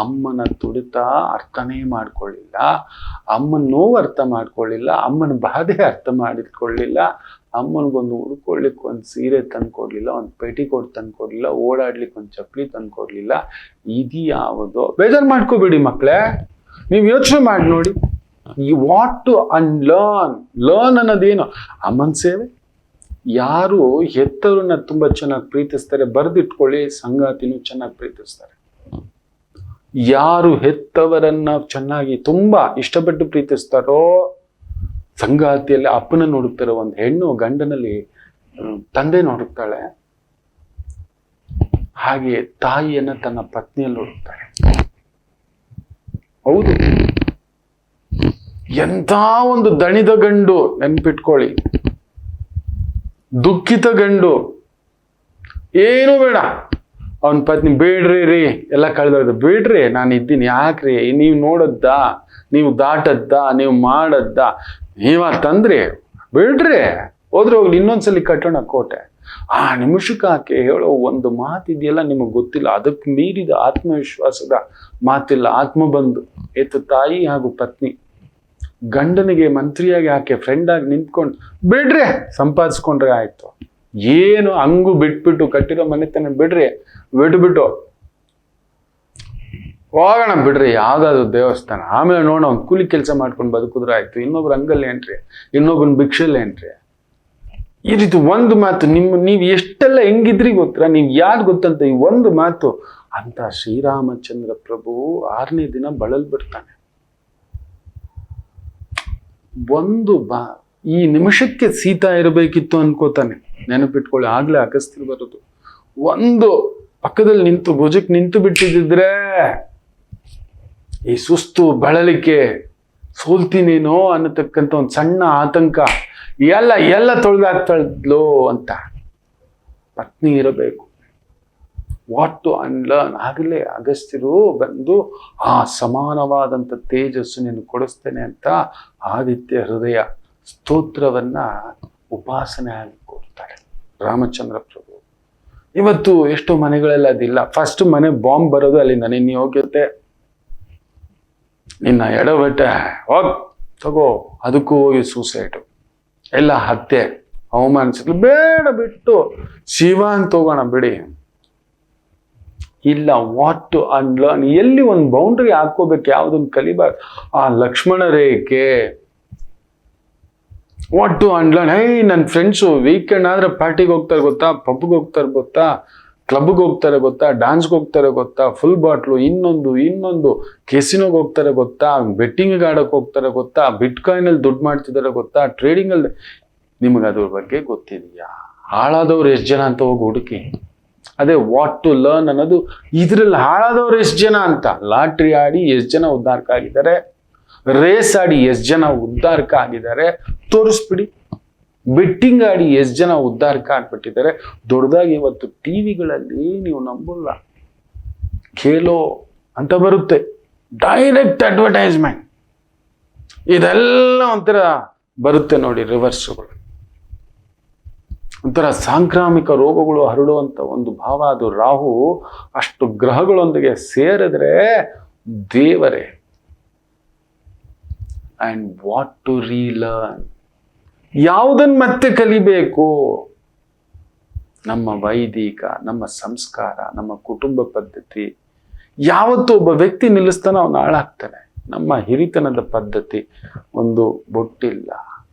ಅಮ್ಮನ ತುಡಿತ ಅರ್ಥನೇ ಮಾಡ್ಕೊಳ್ಳಿಲ್ಲ, ಅಮ್ಮನ ನೋವು ಅರ್ಥ ಮಾಡ್ಕೊಳ್ಳಿಲ್ಲ, ಅಮ್ಮನ ಬಾಧೆ ಅರ್ಥ ಮಾಡಿಕೊಳ್ಳಿಲ್ಲ, ಅಮ್ಮನಿಗೊಂದು ಉಡ್ಕೊಳ್ಳಿಕ್ಕೆ ಒಂದು ಸೀರೆ ತಂದ್ಕೊಡ್ಲಿಲ್ಲ, ಒಂದು ಪೆಟಿಕೋಟ್ ತಂದ್ಕೊಡ್ಲಿಲ್ಲ, ಓಡಾಡ್ಲಿಕ್ಕೆ ಒಂದು ಚಪ್ಪಲಿ ತಂದ್ಕೊಡ್ಲಿಲ್ಲ. ಇದು ಯಾವುದೋ? ಬೇಜಾರು ಮಾಡ್ಕೋಬೇಡಿ ಮಕ್ಕಳೇ, ನೀವು ಯೋಚನೆ ಮಾಡಿ ನೋಡಿ. ಈ ವಾಟ್ ಟು ಅನ್ಲರ್ನ್. ಲರ್ನ್ ಅನ್ನೋದೇನು? ಅಮ್ಮನ ಸೇವೆ. ಯಾರು ಹೆತ್ತವ್ರನ್ನ ತುಂಬಾ ಚೆನ್ನಾಗಿ ಪ್ರೀತಿಸ್ತಾರೆ, ಬರೆದಿಟ್ಕೊಳ್ಳಿ, ಸಂಗಾತಿನೂ ಚೆನ್ನಾಗಿ ಪ್ರೀತಿಸ್ತಾರೆ. ಯಾರು ಹೆತ್ತವರನ್ನ ಚೆನ್ನಾಗಿ ತುಂಬಾ ಇಷ್ಟಪಟ್ಟು ಪ್ರೀತಿಸ್ತಾರೋ, ಸಂಗಾತಿಯಲ್ಲಿ ಅಪ್ಪನ ನೋಡುತ್ತಾರೆ. ಒಂದು ಹೆಣ್ಣು ಗಂಡನಲ್ಲಿ ತಂದೆ ನೋಡುತ್ತಾಳೆ, ಹಾಗೆ ತಾಯಿಯನ್ನ ತನ್ನ ಪತ್ನಿಯಲ್ಲಿ ನೋಡುತ್ತಾಳೆ. ಹೌದು, ಎಂಥ ಒಂದು ದಣಿದ ಗಂಡು ನೆನ್ಪಿಟ್ಕೊಳ್ಳಿ, ದುಃಖಿತ ಗಂಡು. ಏನು ಬೇಡ, ಅವನ ಪತ್ನಿ ಬೇಡ್ರಿ ರೀ, ಎಲ್ಲ ಕಳೆದೋಯ್ತು, ಬೇಡ್ರಿ ನಾನು ಇದ್ದೀನಿ, ಯಾಕ್ರಿ ನೀವು ನೋಡದ್ದ, ನೀವು ದಾಟದ್ದ, ನೀವು ಮಾಡದ್ದ, ನೀವ ತಂದ್ರಿ, ಬೇಡ್ರಿ ಹೋದ್ರೆ ಹೋಗ್ಲಿ, ಇನ್ನೊಂದ್ಸಲಿ ಕಟ್ಟೋಣ ಕೋಟೆ. ಆ ನಿಮಿಷಕ್ಕೆ ಆಕೆ ಹೇಳೋ ಒಂದು ಮಾತಿದೆಯಲ್ಲ, ನಿಮಗೆ ಗೊತ್ತಿಲ್ಲ. ಅದಕ್ಕೆ ಮೀರಿದ ಆತ್ಮವಿಶ್ವಾಸದ ಮಾತಿಲ್ಲ. ಆತ್ಮ ಬಂದು ಎತ್ತು ತಾಯಿ ಹಾಗೂ ಪತ್ನಿ ಗಂಡನಿಗೆ ಮಂತ್ರಿಯಾಗಿ ಆಕೆ ಫ್ರೆಂಡ್ ಆಗಿ ನಿಂತ್ಕೊಂಡು ಬಿಡ್ರಿ, ಸಂಪಾದಿಸ್ಕೊಂಡ್ರೆ ಆಯ್ತು. ಏನು ಹಂಗು ಬಿಟ್ಬಿಟ್ಟು ಕಟ್ಟಿರೋ ಮನೆತನ ಬಿಡ್ರಿ, ಬಿಟ್ಬಿಟ್ಟು ಹೋಗೋಣ ಬಿಡ್ರಿ ಯಾವ್ದಾದ್ರು ದೇವಸ್ಥಾನ, ಆಮೇಲೆ ನೋಡೋಣ ಒಂದು ಕೂಲಿ ಕೆಲಸ ಮಾಡ್ಕೊಂಡು ಬದುಕಿದ್ರೆ ಆಯ್ತು. ಇನ್ನೊಬ್ರು ಹಂಗಲ್ಲಿ ಏನ್ರಿ, ಇನ್ನೊಬ್ಬನ ಭಿಕ್ಷೆಲ್ಲ ಏನ್ರಿ. ಈ ರೀತಿ ಒಂದು ಮಾತು ನೀವು ಎಷ್ಟೆಲ್ಲ ಹೆಂಗಿದ್ರಿ ಗೊತ್ತಾ, ನೀವು ಯಾರು ಗೊತ್ತಂತ ಈ ಒಂದು ಮಾತು ಅಂತ ಶ್ರೀರಾಮಚಂದ್ರ ಪ್ರಭು 6ನೇ ದಿನ ಬಳಲ್ ಬಿಡ್ತಾನೆ. ಈ ನಿಮಿಷಕ್ಕೆ ಸೀತಾ ಇರಬೇಕಿತ್ತು ಅನ್ಕೋತಾನೆ. ನೆನಪಿಟ್ಕೊಳ್ಳಿ, ಆಗ್ಲೇ ಅಗಸ್ತ್ಯರು ಬರೋದು. ಒಂದು ಪಕ್ಕದಲ್ಲಿ ನಿಂತು ಭುಜಕ್ಕೆ ನಿಂತು ಬಿಟ್ಟಿದ್ರೆ ಈ ಸುಸ್ತು ಬಳಲಿಕೆ ಸೋಲ್ತೀನೇನೋ ಅನ್ನತಕ್ಕಂಥ ಒಂದು ಸಣ್ಣ ಆತಂಕ ಎಲ್ಲ ತೊಳೆದಾಗ್ತಳ್ದ್ಲೋ ಅಂತ. ಪತ್ನಿ ಇರಬೇಕು. What to unlearn. ಆಗಲೇ ಅಗಸ್ತ್ಯರು ಬಂದು ಆ ಸಮಾನವಾದಂಥ ತೇಜಸ್ಸು ನೀನು ಕೊಡಿಸ್ತೇನೆ ಅಂತ ಆದಿತ್ಯ ಹೃದಯ ಸ್ತೋತ್ರವನ್ನ ಉಪಾಸನೆ ಆಗಿ ಕೊಡ್ತಾರೆ ರಾಮಚಂದ್ರ ಪ್ರಭು. ಇವತ್ತು ಎಷ್ಟೋ ಮನೆಗಳೆಲ್ಲ ಅದಿಲ್ಲ. ಫಸ್ಟ್ ಮನೆ ಬಾಂಬ್ ಬರೋದು ಅಲ್ಲಿಂದ. ನಿನ್ನ ಯೋಗ್ಯತೆ, ನಿನ್ನ ಎಡವಟ್ಟೆ, ಹೋಗ್ ತಗೋ, ಅದಕ್ಕೂ ಹೋಗಿ ಸೂಸೈಡು, ಎಲ್ಲ ಹತ್ಯೆ, ಅವಮಾನಿಸಿದ್ಲು. ಬೇಡ, ಬಿಟ್ಟು ಶಿವ ಅಂತ ಹೋಗೋಣ ಬಿಡಿ. ಇಲ್ಲ, ವಾಟ್ ಟು ಅನ್ಲರ್ನ್. ಎಲ್ಲಿ ಒಂದು ಬೌಂಡ್ರಿ ಹಾಕೋಬೇಕು, ಯಾವುದನ್ನು ಕಲಿಬಾರ್ದು. ಆ ಲಕ್ಷ್ಮಣ ರೇಖೆ. What to unlearn. ನನ್ನ ಫ್ರೆಂಡ್ಸು ವೀಕೆಂಡ್ ಆದ್ರೆ ಪಾರ್ಟಿಗೆ ಹೋಗ್ತಾರೆ ಗೊತ್ತಾ, ಪಬ್ಗೆ ಹೋಗ್ತಾರೆ ಗೊತ್ತಾ, ಕ್ಲಬ್ಗೆ ಹೋಗ್ತಾರೆ ಗೊತ್ತಾ, ಡ್ಯಾನ್ಸ್ಗೆ ಹೋಗ್ತಾರೆ ಗೊತ್ತಾ, ಫುಲ್ ಬಾಟ್ಲು, ಇನ್ನೊಂದು ಕೆಸಿನೋಗೆ ಹೋಗ್ತಾರೆ ಗೊತ್ತಾ, ಬೆಟ್ಟಿಂಗ್ ಆಡೋಕೆ ಹೋಗ್ತಾರೆ ಗೊತ್ತಾ, ಬಿಟ್ಕಾಯಿನಲ್ಲಿ ದುಡ್ಡು ಮಾಡ್ತಿದ್ದಾರೆ ಗೊತ್ತಾ, ಟ್ರೇಡಿಂಗಲ್ಲಿ. ನಿಮಗೆ ಅದ್ರ ಬಗ್ಗೆ ಗೊತ್ತಿದೆಯಾ? ಹಾಳಾದವ್ರು ಎಷ್ಟು ಜನ ಅಂತ ಹೋಗಿ ಹುಡುಕಿ. ಅದೇ ವಾಟ್ ಟು ಲರ್ನ್ ಅನ್ನೋದು. ಇದ್ರಲ್ಲಿ ಹಾಳಾದವ್ರು ಎಷ್ಟು ಜನ ಅಂತ. ಲಾಟ್ರಿ ಆಡಿ ಎಷ್ಟು ಜನ ಉದ್ಧಾರಕ ಆಗಿದ್ದಾರೆ, ರೇಸ್ ಆಡಿ ಎಷ್ಟು ಜನ ಉದ್ಧಾರಕ ಆಗಿದ್ದಾರೆ ತೋರಿಸ್ಬಿಡಿ. ಬೆಟ್ಟಿಂಗ್ ಆಡಿ ಎಷ್ಟು ಜನ ಉದ್ಧಾರಕ ಆಗ್ಬಿಟ್ಟಿದ್ದಾರೆ. ದೊಡ್ಡದಾಗಿ ಇವತ್ತು ಟಿವಿಗಳಲ್ಲಿ ನೀವು ನಂಬಲ್ಲ, ಖೇಲೋ ಅಂತ ಬರುತ್ತೆ, ಡೈರೆಕ್ಟ್ ಅಡ್ವರ್ಟೈಸ್ಮೆಂಟ್. ಇದೆಲ್ಲ ಒಂಥರ ಬರುತ್ತೆ ನೋಡಿ, ರಿವರ್ಸ್ಗಳು. ಒಂಥರ ಸಾಂಕ್ರಾಮಿಕ ರೋಗಗಳು ಹರಡುವಂತ ಒಂದು ಭಾವ ಅದು. ರಾಹು ಅಷ್ಟು ಗ್ರಹಗಳೊಂದಿಗೆ ಸೇರಿದ್ರೆ ದೇವರೇ. And what to relearn. ಯಾವುದನ್ನು ಮತ್ತೆ ಕಲಿಬೇಕು? ನಮ್ಮ ವೈದಿಕ, ನಮ್ಮ ಸಂಸ್ಕಾರ, ನಮ್ಮ ಕುಟುಂಬ ಪದ್ಧತಿ. ಯಾವತ್ತು ಒಬ್ಬ ವ್ಯಕ್ತಿ ನಿಲ್ಲಿಸ್ತಾನೋ ಅವನು ಹಾಳಾಗ್ತಾನೆ. ನಮ್ಮ ಹಿರಿತನದ ಪದ್ಧತಿ, ಒಂದು ಬೊಟ್ಟಿಲ್ಲ,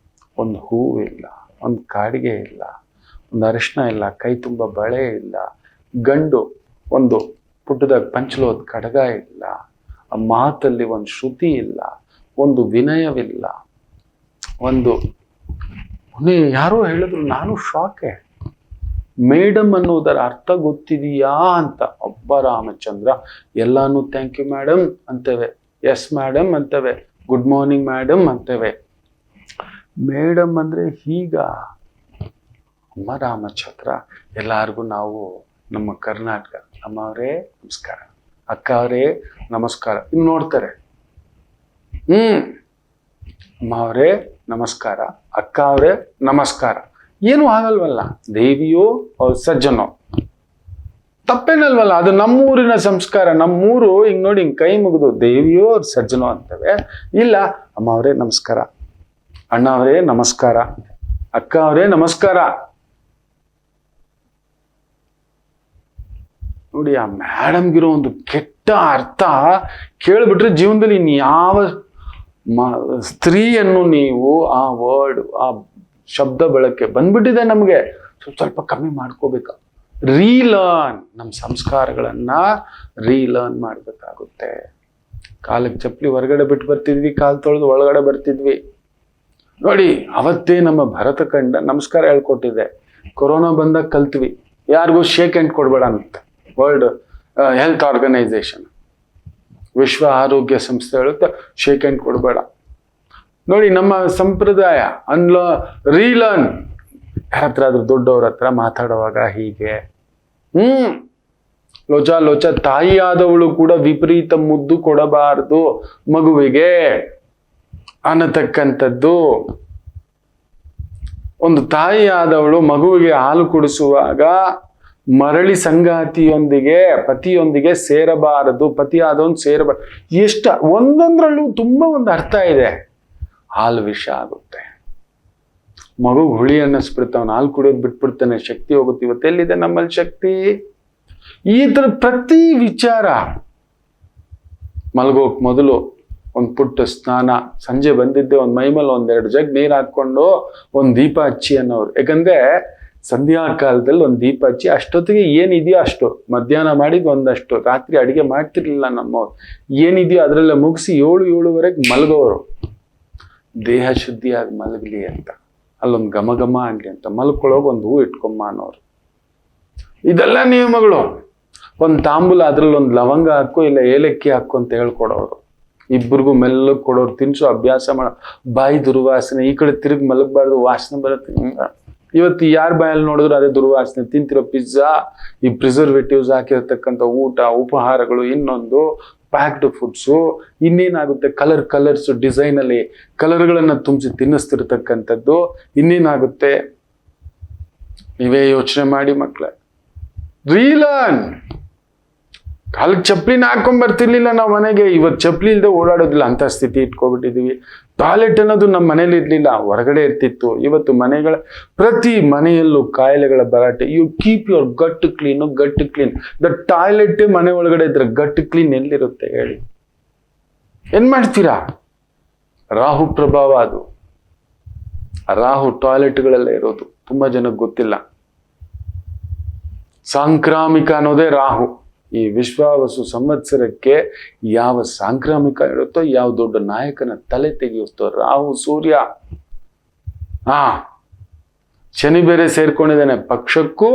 ಒಂದು ಹೂವಿಲ್ಲ, ಒಂದು ಕಾಡಿಗೆ ಇಲ್ಲ, ಒಂದು ಅರಿಶಿನ ಇಲ್ಲ, ಕೈ ತುಂಬ ಬಳೆ ಇಲ್ಲ, ಗಂಡು ಒಂದು ಪುಟ್ಟದಾಗ ಪಂಚಲೋದ್ ಕಡಗ ಇಲ್ಲ, ಆ ಮಾತಲ್ಲಿ ಒಂದು ಶ್ರುತಿ ಇಲ್ಲ, ಒಂದು ವಿನಯವಿಲ್ಲ, ಒಂದು ಯಾರೋ ಹೇಳಿದ್ರು, ನಾನು ಶಾಕೆ. ಮೇಡಮ್ ಅನ್ನೋದರ ಅರ್ಥ ಗೊತ್ತಿದೆಯಾ ಅಂತ. ಒಬ್ಬ ರಾಮಚಂದ್ರ ಎಲ್ಲಾನು ಥ್ಯಾಂಕ್ ಯು ಮೇಡಮ್ ಅಂತೇವೆ, ಎಸ್ ಮೇಡಮ್ ಅಂತೇವೆ, ಗುಡ್ ಮಾರ್ನಿಂಗ್ ಮೇಡಮ್ ಅಂತೇವೆ. ಮೇಡಮ್ ಅಂದ್ರೆ ಹೀಗ. ಅಮ್ಮ ರಾಮಚಂದ್ರ ಎಲ್ಲಾರ್ಗು ನಾವು ನಮ್ಮ ಕರ್ನಾಟಕ, ಅಮ್ಮವರೇ ನಮಸ್ಕಾರ, ಅಕ್ಕ ಅವರೇ ನಮಸ್ಕಾರ, ಇನ್ನು ನೋಡ್ತಾರೆ. ಅಮ್ಮ ಅವರೇ ನಮಸ್ಕಾರ, ಅಕ್ಕ ಅವರೇ ನಮಸ್ಕಾರ, ಏನು ಆಗಲ್ವಲ್ಲ. ದೇವಿಯೋ ಸಜ್ಜನೋ ತಪ್ಪೇನಲ್ವಲ್ಲ, ಅದು ನಮ್ಮೂರಿನ ಸಂಸ್ಕಾರ. ನಮ್ಮೂರು ಹಿಂಗ್ ನೋಡಿ ಹಿಂಗ್ ಕೈ ಮುಗಿದು ದೇವಿಯೋ ಸಜ್ಜನೋ ಅಂತವೆ. ಇಲ್ಲ, ಅಮ್ಮ ಅವರೇ ನಮಸ್ಕಾರ, ಅಣ್ಣ ಅವರೇ ನಮಸ್ಕಾರ, ಅಕ್ಕ ಅವರೇ ನಮಸ್ಕಾರ. ನೋಡಿ, ಆ ಮೇಡಮ್ಗಿರೋ ಒಂದು ಕೆಟ್ಟ ಅರ್ಥ ಕೇಳ್ಬಿಟ್ರೆ ಜೀವನದಲ್ಲಿ ಇನ್ಯಾವ ಸ್ತ್ರೀಯನ್ನು ನೀವು ಆ ವರ್ಡ್, ಆ ಶಬ್ದ ಬಳಕೆ ಬಂದ್ಬಿಟ್ಟಿದೆ ನಮಗೆ. ಸ್ವಲ್ಪ ಕಮ್ಮಿ ಮಾಡ್ಕೋಬೇಕು. ರೀಲರ್ನ್, ನಮ್ಮ ಸಂಸ್ಕಾರಗಳನ್ನ ರೀಲರ್ನ್ ಮಾಡ್ಬೇಕಾಗುತ್ತೆ. ಕಾಲಕ್ಕೆ ಚಪ್ಪಲಿ ಹೊರಗಡೆ ಬಿಟ್ಟು ಬರ್ತಿದ್ವಿ, ಕಾಲು ತೊಳೆದು ಒಳಗಡೆ ಬರ್ತಿದ್ವಿ. ನೋಡಿ, ಅವತ್ತೇ ನಮ್ಮ ಭರತ ಖಂಡ ನಮಸ್ಕಾರ ಹೇಳ್ಕೊಟ್ಟಿದೆ. ಕೊರೋನಾ ಬಂದಾಗ ಕಲ್ತ್ವಿ, ಯಾರಿಗೂ ಶೇಕ್ ಹ್ಯಾಂಡ್ ಕೊಡ್ಬೇಡ ಅಂತ. ವರ್ಲ್ಡ್ ಹೆಲ್ತ್ ಆರ್ಗನೈಸೇಷನ್, ವಿಶ್ವ ಆರೋಗ್ಯ ಸಂಸ್ಥೆ ಹೇಳುತ್ತೆ ಶೇಕ್ ಹ್ಯಾಂಡ್ ಕೊಡಬೇಡ. ನೋಡಿ, ನಮ್ಮ ಸಂಪ್ರದಾಯ ರೀಲರ್ನ್. ಯಾರ ಹತ್ರ ಆದ್ರೂ ದೊಡ್ಡವ್ರ ಹತ್ರ ಮಾತಾಡುವಾಗ ಹೀಗೆ ಲೋಚ ಲೋಚ. ತಾಯಿಯಾದವಳು ಕೂಡ ವಿಪರೀತ ಮುದ್ದು ಕೊಡಬಾರದು ಮಗುವಿಗೆ ಅನ್ನತಕ್ಕಂಥದ್ದು. ಒಂದು ತಾಯಿಯಾದವಳು ಮಗುವಿಗೆ ಹಾಲು ಕುಡಿಸುವಾಗ ಮರಳಿ ಸಂಗಾತಿಯೊಂದಿಗೆ, ಪತಿಯೊಂದಿಗೆ ಸೇರಬಾರದು, ಪತಿಯಾದವನು ಸೇರಬಾರದು. ಒಂದೊಂದ್ರಲ್ಲೂ ತುಂಬಾ ಒಂದು ಅರ್ಥ ಇದೆ. ಹಾಲು ವಿಷ ಆಗುತ್ತೆ, ಮಗು ಹುಳಿ ಅನ್ನಿಸ್ಬಿಡ್ತಾವನು, ಹಾಲು ಕುಡಿಯೋದು ಬಿಟ್ಬಿಡ್ತಾನೆ, ಶಕ್ತಿ ಹೋಗುತ್ತೆ. ಇವತ್ತೆಲ್ಲಿದೆ ನಮ್ಮಲ್ಲಿ ಶಕ್ತಿ? ಈ ತರ ಪ್ರತಿ ವಿಚಾರ. ಮಲಗೋಕ್ ಮೊದಲು ಒಂದು ಪುಟ್ಟ ಸ್ನಾನ, ಸಂಜೆ ಬಂದಿದ್ದೆ ಒಂದು ಮೈಮೇಲೆ 1-2 ಜಗ್ ನೀರು ಹಾಕೊಂಡು ಒಂದು ದೀಪ ಹಚ್ಚಿ ಅನ್ನೋರು. ಯಾಕಂದ್ರೆ ಸಂಧ್ಯಾ ಕಾಲದಲ್ಲಿ ಒಂದು ದೀಪ ಹಚ್ಚಿ ಅಷ್ಟೊತ್ತಿಗೆ ಏನಿದೆಯೋ ಅಷ್ಟು, ಮಧ್ಯಾಹ್ನ ಮಾಡಿದ್ ಒಂದಷ್ಟು, ರಾತ್ರಿ ಅಡಿಗೆ ಮಾಡ್ತಿರ್ಲಿಲ್ಲ ನಮ್ಮವ್ರು. ಏನಿದೆಯೋ ಅದರಲ್ಲ ಮುಗಿಸಿ 7-7:30 ಮಲಗೋರು. ದೇಹ ಶುದ್ಧಿಯಾಗಿ ಮಲಗಲಿ ಅಂತ, ಅಲ್ಲೊಂದು ಘಮ ಘಮ ಆಗ್ಲಿ ಅಂತ. ಮಲ್ಕೊಳ್ಳೋಗಿ ಒಂದು ಹೂ ಇಟ್ಕೊಂಬ ಅನ್ನೋರು. ಇದೆಲ್ಲ ನಿಯಮಗಳು. ಒಂದು ತಾಂಬೂಲ ಅದ್ರಲ್ಲಿ ಒಂದು ಲವಂಗ ಹಾಕೋ ಇಲ್ಲ ಏಲಕ್ಕಿ ಹಾಕೋ ಅಂತ ಹೇಳ್ಕೊಡೋರು. ಇಬ್ಬರಿಗೂ ಮೆಲ್ಲಗೆ ಕೊಡೋರು. ತಿನ್ಸೋ ಅಭ್ಯಾಸ ಮಾಡೋ. ಬಾಯಿ ದುರ್ವಾಸನೆ, ಈ ಕಡೆ ತಿರುಗಿ ಮಲಗಬಾರ್ದು, ವಾಸನೆ ಬರುತ್ತೆ. ಇವತ್ತು ಯಾರ ಬಾಯಲ್ಲಿ ನೋಡಿದ್ರು ಅದೇ ದುರ್ವಾಸನೆ. ತಿಂತಿರೋ ಪಿಜ್ಜಾ, ಈ ಪ್ರಿಸರ್ವೇಟಿವ್ಸ್ ಹಾಕಿರ್ತಕ್ಕಂಥ ಊಟ, ಉಪಹಾರಗಳು, ಇನ್ನೊಂದು ಪ್ಯಾಕ್ಡ್ ಫುಡ್ಸು, ಇನ್ನೇನಾಗುತ್ತೆ ಕಲರ್ಸ್ ಡಿಸೈನ್ ಅಲ್ಲಿ ಕಲರ್ಗಳನ್ನ ತುಂಬಿಸಿ ತಿನ್ನಿಸ್ತಿರ್ತಕ್ಕಂಥದ್ದು. ಇನ್ನೇನಾಗುತ್ತೆ ನೀವೇ ಯೋಚನೆ ಮಾಡಿ ಮಕ್ಕಳೇ. ರೀಲರ್ನ್. ಕಾಲಕ್ಕೆ ಚಪ್ಪಲಿನ ಹಾಕೊಂಡ್ ಬರ್ತಿರ್ಲಿಲ್ಲ ನಾವು ಮನೆಗೆ. ಇವತ್ತು ಚಪ್ಪಲಿ ಇಲ್ಲದೆ ಓಡಾಡೋದಿಲ್ಲ, ಅಂತ ಸ್ಥಿತಿ ಇಟ್ಕೊಬಿಟ್ಟಿದೀವಿ. ಟಾಯ್ಲೆಟ್ ಅನ್ನೋದು ನಮ್ಮ ಮನೇಲಿ ಇರ್ಲಿಲ್ಲ, ಹೊರಗಡೆ ಇರ್ತಿತ್ತು. ಇವತ್ತು ಪ್ರತಿ ಮನೆಯಲ್ಲೂ ಕಾಯಿಲೆಗಳ ಭರಾಟೆ. You keep your gut clean. The toilet ಮನೆ ಒಳಗಡೆ ಇದ್ರೆ ಗಟ್ ಕ್ಲೀನ್ ಎಲ್ಲಿರುತ್ತೆ ಹೇಳಿ? ಏನ್ ಮಾಡ್ತೀರಾ? ರಾಹು ಪ್ರಭಾವ ಅದು. ರಾಹು ಟಾಯ್ಲೆಟ್ಗಳಲ್ಲೇ ಇರೋದು, ತುಂಬಾ ಜನಕ್ಕೆ ಗೊತ್ತಿಲ್ಲ. ಸಾಂಕ್ರಾಮಿಕ ಅನ್ನೋದೇ ರಾಹು. ಈ ವಿಶ್ವಾವಸು ಸಂವತ್ಸರಕ್ಕೆ ಯಾವ ಸಾಂಕ್ರಾಮಿಕ ಇರುತ್ತೋ, ಯಾವ ದೊಡ್ಡ ನಾಯಕನ ತಲೆ ತೆಗೆಯುತ್ತೋ ರಾಹು ಸೂರ್ಯ. ಶನಿ ಬೇರೆ ಸೇರ್ಕೊಂಡಿದ್ದಾನೆ. ಪಕ್ಷಕ್ಕೂ,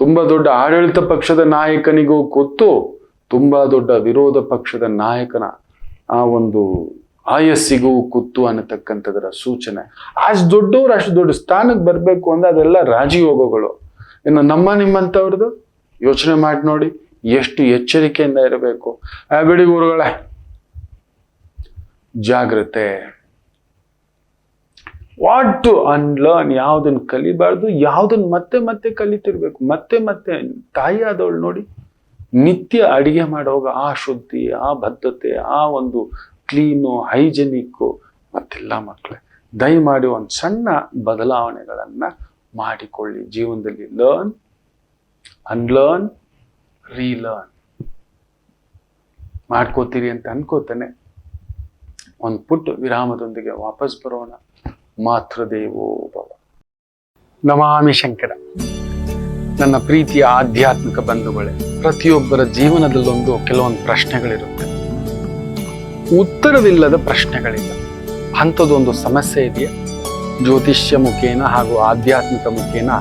ತುಂಬಾ ದೊಡ್ಡ ಆಡಳಿತ ಪಕ್ಷದ ನಾಯಕನಿಗೂ ಕೂತು ತುಂಬಾ ದೊಡ್ಡ ವಿರೋಧ ಪಕ್ಷದ ನಾಯಕನ ಆ ಒಂದು ಆಯಸ್ಸಿಗೂ ಕುತ್ತು ಅನ್ನತಕ್ಕಂಥದ್ರ ಸೂಚನೆ. ಅಷ್ಟು ದೊಡ್ಡವ್ರು ಅಷ್ಟು ದೊಡ್ಡ ಸ್ಥಾನಕ್ಕೆ ಬರ್ಬೇಕು ಅಂದ್ರೆ ಅದೆಲ್ಲ ರಾಜಯೋಗಗಳು. ಇನ್ನು ನಿಮ್ಮಂಥವ್ರದ್ದು ಯೋಚನೆ ಮಾಡಿ ನೋಡಿ, ಎಷ್ಟು ಎಚ್ಚರಿಕೆಯಿಂದ ಇರಬೇಕು. ಬಿಡಿ ಗುರುಗಳೇ, ಜಾಗ್ರತೆ. ವಾಟ್ ಟು ಅನ್ಲರ್ನ್, ಯಾವ್ದನ್ನ ಕಲಿಬಾರ್ದು, ಯಾವ್ದನ್ನ ಮತ್ತೆ ಕಲಿತಿರ್ಬೇಕು. ಮತ್ತೆ ತಾಯಿ ಆದವಳು ನೋಡಿ, ನಿತ್ಯ ಅಡಿಗೆ ಮಾಡುವಾಗ ಆ ಶುದ್ಧಿ, ಆ ಬದ್ಧತೆ, ಆ ಒಂದು ಕ್ಲೀನು, ಹೈಜೆನಿಕ್ಕು ಮತ್ತೆಲ್ಲ ಮಕ್ಕಳೇ ದಯಮಾಡಿ ಒಂದು ಸಣ್ಣ ಬದಲಾವಣೆಗಳನ್ನ ಮಾಡಿಕೊಳ್ಳಿ ಜೀವನದಲ್ಲಿ. Learn, unlearn, relearn. ಮಾಡ್ಕೋತೀರಿ ಅಂತ ಅನ್ಕೋತಾನೆ. ಒಂದು ಪುಟ್ಟ ವಿರಾಮದೊಂದಿಗೆ ವಾಪಸ್ ಬರೋಣ. ಮಾತೃದೇವೋ ಭವ. ನಮಾಮಿ ಶಂಕರ. ನನ್ನ ಪ್ರೀತಿಯ ಆಧ್ಯಾತ್ಮಿಕ ಬಂಧುಗಳೇ, ಪ್ರತಿಯೊಬ್ಬರ ಜೀವನದಲ್ಲೊಂದು ಕೆಲವೊಂದು ಪ್ರಶ್ನೆಗಳಿರುತ್ತೆ, ಉತ್ತರವಿಲ್ಲದ ಪ್ರಶ್ನೆಗಳಿಲ್ಲ. ಅಂಥದ್ದೊಂದು ಸಮಸ್ಯೆ ಇದೆಯಾ? ಜ್ಯೋತಿಷ್ಯ ಮುಖೇನ ಹಾಗೂ ಆಧ್ಯಾತ್ಮಿಕ ಮುಖೇನ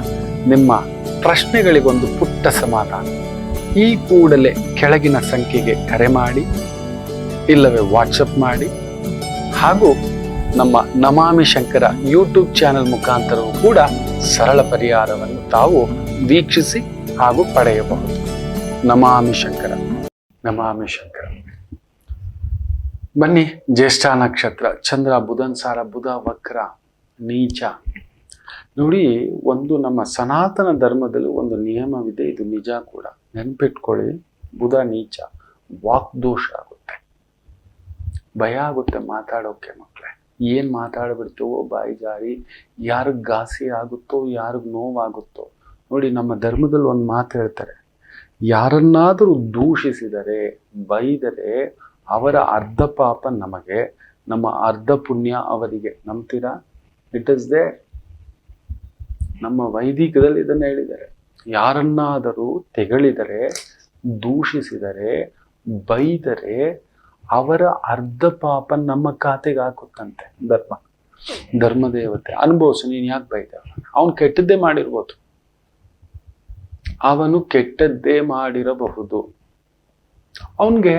ನಿಮ್ಮ ಪ್ರಶ್ನೆಗಳಿಗೊಂದು ಪುಟ್ಟ ಸಮಾಧಾನ. ಈ ಕೂಡಲೇ ಕೆಳಗಿನ ಸಂಖ್ಯೆಗೆ ಕರೆ ಮಾಡಿ, ಇಲ್ಲವೇ ವಾಟ್ಸಪ್ ಮಾಡಿ, ಹಾಗೂ ನಮ್ಮ ನಮಾಮಿ ಶಂಕರ ಯೂಟ್ಯೂಬ್ ಚಾನೆಲ್ ಮುಖಾಂತರವೂ ಕೂಡ ಸರಳ ಪರಿಹಾರವನ್ನು ತಾವು ವೀಕ್ಷಿಸಿ ಹಾಗೂ ಪಡೆಯಬಹುದು. ನಮಾಮಿ ಶಂಕರ, ನಮಾಮಿ ಶಂಕರ. ಬನ್ನಿ, ಜ್ಯೇಷ್ಠ ನಕ್ಷತ್ರ, ಚಂದ್ರ ಬುಧನ್ ಸಾರ, ಬುಧ ವಕ್ರ ನೀಚ. ನೋಡಿ, ಒಂದು ನಮ್ಮ ಸನಾತನ ಧರ್ಮದಲ್ಲಿ ಒಂದು ನಿಯಮವಿದೆ, ಇದು ನಿಜ ಕೂಡ. ನೆನ್ಪಿಟ್ಕೊಳ್ಳಿ, ಬುಧ ನೀಚ, ವಾಕ್ದೋಷ ಆಗುತ್ತೆ, ಭಯ ಆಗುತ್ತೆ ಮಾತಾಡೋಕೆ. ಮಕ್ಕಳೇ, ಏನ್ ಮಾತಾಡ್ಬಿಡ್ತೀವೋ ಬಾಯಿ ಜಾರಿ, ಯಾರಿಗ್ ಘಾಸಿ ಆಗುತ್ತೋ, ಯಾರಿಗ್ ನೋವಾಗುತ್ತೋ. ನೋಡಿ, ನಮ್ಮ ಧರ್ಮದಲ್ಲಿ ಒಂದು ಮಾತು ಹೇಳ್ತಾರೆ, ಯಾರನ್ನಾದರೂ ದೂಷಿಸಿದರೆ, ಬೈದರೆ ಅವರ ಅರ್ಧ ಪಾಪ ನಮಗೆ, ನಮ್ಮ ಅರ್ಧ ಪುಣ್ಯ ಅವರಿಗೆ. ನಂಬ್ತೀರಾ? It is they. ನಮ್ಮ ವೈದಿಕದಲ್ಲಿ ಇದನ್ನ ಹೇಳಿದ್ದಾರೆ. ಯಾರನ್ನಾದರೂ ತೆಗಳಿದರೆ, ದೂಷಿಸಿದರೆ, ಬೈದರೆ ಅವರ ಅರ್ಧ ಪಾಪ ನಮ್ಮ ಖಾತೆಗೆ ಹಾಕುತ್ತಂತೆ ಧರ್ಮದೇವತೆ. ಅನುಭವಿಸು, ನೀನ್ ಯಾಕೆ ಬೈದ? ಅವನು ಕೆಟ್ಟದ್ದೇ ಮಾಡಿರ್ಬೋದು, ಅವನು ಕೆಟ್ಟದ್ದೇ ಮಾಡಿರಬಹುದು. ಅವನ್ಗೆ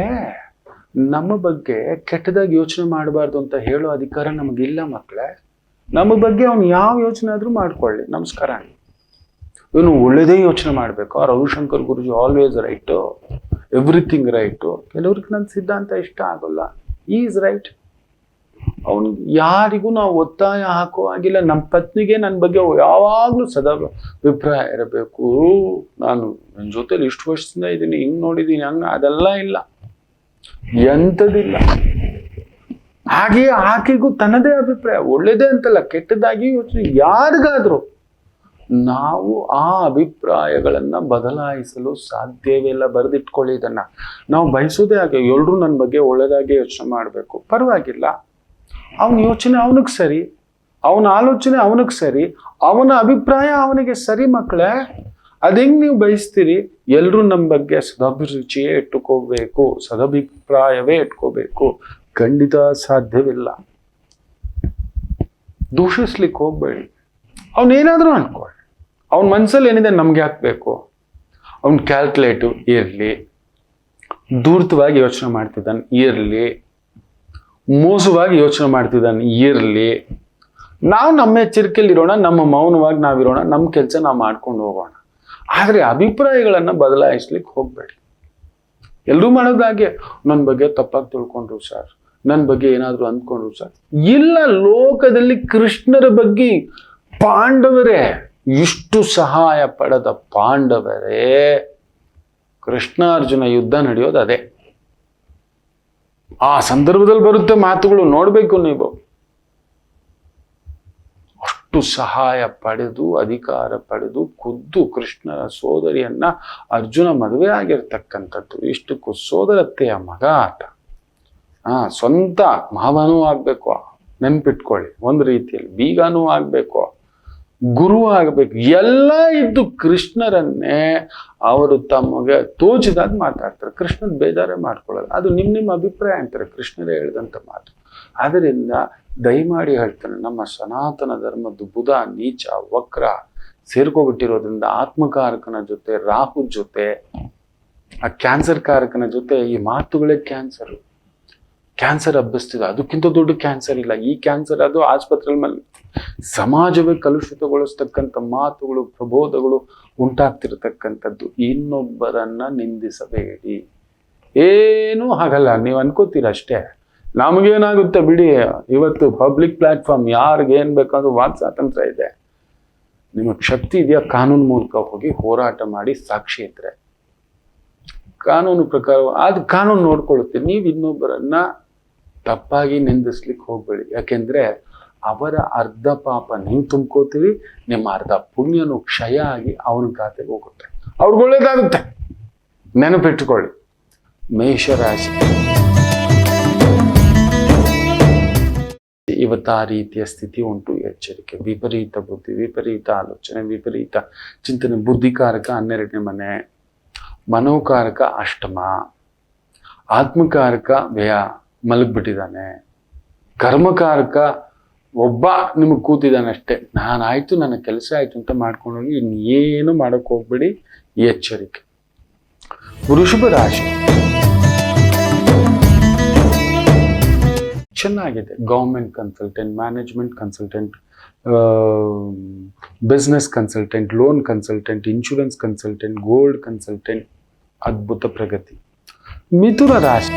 ನಮ್ಮ ಬಗ್ಗೆ ಕೆಟ್ಟದಾಗಿ ಯೋಚನೆ ಮಾಡಬಾರ್ದು ಅಂತ ಹೇಳೋ ಅಧಿಕಾರ ನಮಗಿಲ್ಲ ಮಕ್ಕಳೇ. ನಮ್ಮ ಬಗ್ಗೆ ಅವನು ಯಾವ ಯೋಚನೆ ಆದ್ರೂ ಮಾಡ್ಕೊಳ್ಳಿ, ನಮಸ್ಕಾರ. ಇವನು ಒಳ್ಳೆದೇ ಯೋಚನೆ ಮಾಡ್ಬೇಕು. ರವಿಶಂಕರ್ ಗುರುಜಿ ಆಲ್ವೇಸ್ ರೈಟು, ಎವ್ರಿಥಿಂಗ್ ರೈಟು. ಕೆಲವ್ರಿಗೆ ನನ್ನ ಸಿದ್ಧಾಂತ ಇಷ್ಟ ಆಗೋಲ್ಲ, ಈಸ್ ರೈಟ್. ಅವನು ಯಾರಿಗೂ ನಾವು ಒತ್ತಾಯ ಹಾಕೋ ಆಗಿಲ್ಲ. ನಮ್ಮ ಪತ್ನಿಗೆ ನನ್ನ ಬಗ್ಗೆ ಯಾವಾಗ್ಲೂ ಸದಾ ಅಭಿಪ್ರಾಯ ಇರಬೇಕು. ನಾನು ನನ್ನ ಜೊತೆಲಿ ಇಷ್ಟು ವರ್ಷದಿಂದ ಇದ್ದೀನಿ, ಹಿಂಗ್ ನೋಡಿದ್ದೀನಿ, ಹಂಗ, ಅದೆಲ್ಲ ಇಲ್ಲ, ಎಂಥದಿಲ್ಲ. ಹಾಗೆ ಆಕೆಗೂ ತನ್ನದೇ ಅಭಿಪ್ರಾಯ, ಒಳ್ಳೇದೇ ಅಂತಲ್ಲ, ಕೆಟ್ಟದಾಗಿ ಯೋಚನೆ. ಯಾರಿಗಾದ್ರೂ ನಾವು ಆ ಅಭಿಪ್ರಾಯಗಳನ್ನ ಬದಲಾಯಿಸಲು ಸಾಧ್ಯವೇ ಇಲ್ಲ. ಬರೆದಿಟ್ಕೊಳ್ಳಿ ಇದನ್ನ. ನಾವು ಬಯಸೋದೇ ಹಾಗೆ, ಎಲ್ರೂ ನನ್ನ ಬಗ್ಗೆ ಒಳ್ಳೇದಾಗಿ ಯೋಚನೆ ಮಾಡಬೇಕು. ಪರವಾಗಿಲ್ಲ, ಅವನ ಯೋಚನೆ ಅವನಿಗೆ ಸರಿ, ಅವನ ಆಲೋಚನೆ ಅವನಿಗೆ ಸರಿ, ಅವನ ಅಭಿಪ್ರಾಯ ಅವನಿಗೆ ಸರಿ. ಮಕ್ಕಳೇ, ಅದೆಂಗ್ ನೀವು ಬಯಸ್ತೀರಿ? ಎಲ್ರೂ ನಮ್ಮ ಬಗ್ಗೆ ಸದಭಿರುಚಿಯೇ ಇಟ್ಟುಕೋಬೇಕು, ಸದಭಿಪ್ರಾಯವೇ ಇಟ್ಕೋಬೇಕು. ಖಂಡಿತ ಸಾಧ್ಯವಿಲ್ಲ. ದೂಷಿಸ್ಲಿಕ್ಕೆ ಹೋಗ್ಬೇಡಿ. ಅವನೇನಾದ್ರೂ ಅನ್ಕೊಳ್ಳಿ, ಅವನ ಮನ್ಸಲ್ಲಿ ಏನಿದೆ ನಮ್ಗೆ ಹಾಕ್ಬೇಕು. ಅವನ್ ಕ್ಯಾಲ್ಕುಲೇಟಿವ್ ಇರ್ಲಿ, ದೂರ್ತವಾಗಿ ಯೋಚನೆ ಮಾಡ್ತಿದ್ದಾನೆ ಇರ್ಲಿ, ಮೋಸವಾಗಿ ಯೋಚನೆ ಮಾಡ್ತಿದ್ದಾನೆ ಇರ್ಲಿ. ನಾವು ನಮ್ಮ ಎಚ್ಚರಿಕೆಯಲ್ಲಿ ಇರೋಣ, ನಮ್ಮ ಮೌನವಾಗಿ ನಾವಿರೋಣ, ನಮ್ಮ ಕೆಲಸ ನಾವು ಮಾಡ್ಕೊಂಡು ಹೋಗೋಣ. ಆದ್ರೆ ಅಭಿಪ್ರಾಯಗಳನ್ನ ಬದಲಾಯಿಸ್ಲಿಕ್ಕೆ ಹೋಗ್ಬೇಡಿ. ಎಲ್ರೂ ಮಾಡೋದಾಗೆ, ನನ್ನ ಬಗ್ಗೆ ತಪ್ಪಾಗಿ ತಿಳ್ಕೊಂಡ್ರು ಸರ್, ನನ್ನ ಬಗ್ಗೆ ಏನಾದ್ರು ಅಂದ್ಕೊಂಡ್ರು ಸರ್. ಇಲ್ಲ, ಲೋಕದಲ್ಲಿ ಕೃಷ್ಣರ ಬಗ್ಗೆ ಪಾಂಡವರೇ, ಇಷ್ಟು ಸಹಾಯ ಪಡೆದ ಪಾಂಡವರೇ, ಕೃಷ್ಣಾರ್ಜುನ ಯುದ್ಧ ನಡೆಯೋದು ಅದೇ. ಆ ಸಂದರ್ಭದಲ್ಲಿ ಬರುತ್ತೆ ಮಾತುಗಳು, ನೋಡ್ಬೇಕು ನೀವು. ಅಷ್ಟು ಸಹಾಯ ಪಡೆದು, ಅಧಿಕಾರ ಪಡೆದು, ಖುದ್ದು ಕೃಷ್ಣರ ಸೋದರಿಯನ್ನ ಅರ್ಜುನ ಮದುವೆ ಆಗಿರ್ತಕ್ಕಂಥದ್ದು. ಇಷ್ಟಕ್ಕೂ ಸೋದರತ್ತೆಯ ಮಗ ಆತ. ಸ್ವಂತ ಮಾವನೂ ಆಗ್ಬೇಕು, ನೆನ್ಪಿಟ್ಕೊಳ್ಳಿ. ಒಂದು ರೀತಿಯಲ್ಲಿ ಬೀಗನೂ ಆಗ್ಬೇಕು, ಗುರು ಆಗ್ಬೇಕು, ಎಲ್ಲ ಇದ್ದು ಕೃಷ್ಣರನ್ನೇ ಅವರು ತಮಗೆ ತೋಚಿದಾಗ ಮಾತಾಡ್ತಾರೆ. ಕೃಷ್ಣನ್ ಬೇಜಾರೇ ಮಾಡ್ಕೊಳ್ಳೋದು. ಅದು ನಿಮ್ಮ ಅಭಿಪ್ರಾಯ ಅಂತಾರೆ, ಕೃಷ್ಣರೇ ಹೇಳಿದಂಥ ಮಾತು. ಆದ್ದರಿಂದ ದಯಮಾಡಿ ಹೇಳ್ತಾನೆ, ನಮ್ಮ ಸನಾತನ ಧರ್ಮದ್ದು ಬುಧ ನೀಚ ವಕ್ರ ಸೇರ್ಕೊಬಿಟ್ಟಿರೋದ್ರಿಂದ ಆತ್ಮಕಾರಕನ ಜೊತೆ, ರಾಹು ಜೊತೆ, ಆ ಕ್ಯಾನ್ಸರ್ ಕಾರಕನ ಜೊತೆ ಈ ಮಾತುಗಳೇ ಕ್ಯಾನ್ಸರ್ ಹಬ್ಬಿಸ್ತಿದೆ. ಅದಕ್ಕಿಂತ ದೊಡ್ಡ ಕ್ಯಾನ್ಸರ್ ಇಲ್ಲ. ಈ ಕ್ಯಾನ್ಸರ್ ಅದು ಆಸ್ಪತ್ರೆ ಮೇಲೆ ಸಮಾಜವೇ ಕಲುಷಿತಗೊಳಿಸ್ತಕ್ಕಂಥ ಮಾತುಗಳು, ಪ್ರಬೋಧಗಳು ಉಂಟಾಗ್ತಿರ್ತಕ್ಕಂಥದ್ದು. ಇನ್ನೊಬ್ಬರನ್ನ ನಿಂದಿಸಬೇಡಿ. ಏನೂ ಆಗಲ್ಲ, ನೀವು ಅನ್ಕೋತೀರ ಅಷ್ಟೇ. ನಮಗೇನಾಗುತ್ತೆ ಬಿಡಿ, ಇವತ್ತು ಪಬ್ಲಿಕ್ ಪ್ಲಾಟ್ಫಾರ್ಮ್, ಯಾರಿಗೇನ್ ಬೇಕಾದ್ರೂ ವಾಕ್ ಸ್ವಾತಂತ್ರ್ಯ ಇದೆ. ನಿಮಗೆ ಶಕ್ತಿ ಇದೆಯಾ, ಕಾನೂನು ಮೂಲಕ ಹೋಗಿ ಹೋರಾಟ ಮಾಡಿ, ಸಾಕ್ಷಿ ಇದ್ರೆ ಕಾನೂನು ಪ್ರಕಾರ ಅದು ಕಾನೂನು ನೋಡ್ಕೊಳ್ಳುತ್ತೆ. ನೀವು ಇನ್ನೊಬ್ಬರನ್ನ ತಪ್ಪಾಗಿ ನಿಂದಿಸ್ಲಿಕ್ಕೆ ಹೋಗ್ಬೇಡಿ. ಯಾಕೆಂದ್ರೆ ಅವರ ಅರ್ಧ ಪಾಪ ನೀವು ತುಂಬ್ಕೋತೀರಿ, ನಿಮ್ಮ ಅರ್ಧ ಪುಣ್ಯನು ಕ್ಷಯ ಆಗಿ ಅವನ ಖಾತೆಗೆ ಹೋಗುತ್ತೆ, ಅವ್ರಿಗೆ ಒಳ್ಳೇದಾಗುತ್ತೆ. ನೆನಪಿಟ್ಟುಕೊಳ್ಳಿ. ಮೇಷರಾಶಿ ಇವತ್ತು ಆ ರೀತಿಯ ಸ್ಥಿತಿ ಉಂಟು. ಎಚ್ಚರಿಕೆ. ವಿಪರೀತ ಬುದ್ಧಿ, ವಿಪರೀತ ಆಲೋಚನೆ, ವಿಪರೀತ ಚಿಂತನೆ. ಬುದ್ಧಿಕಾರಕ 12ನೇ ಮನೆ, ಮನೋಕಾರಕ ಅಷ್ಟಮ, ಆತ್ಮಕಾರಕ ವ್ಯಯ ಮಲಗ್ಬಿಟ್ಟಿದ್ದಾನೆ, ಕರ್ಮಕಾರಕ ಒಬ್ಬ ನಿಮಗೆ ಕೂತಿದ್ದಾನೆ ಅಷ್ಟೇ. ನಾನಾಯ್ತು, ನನ್ನ ಕೆಲಸ ಆಯ್ತು ಅಂತ ಮಾಡ್ಕೊಂಡೋಗಿ ಇನ್ನೇನು ಮಾಡೋಕೆ ಹೋಗ್ಬೇಡಿ. ಎಚ್ಚರಿಕೆ. ವೃಷಭ ರಾಶಿ ಚೆನ್ನಾಗಿದೆ. Government consultant, management consultant, business consultant, loan consultant, insurance consultant, gold consultant, ಅದ್ಭುತ ಪ್ರಗತಿ. ಮಿಥುನ ರಾಶಿ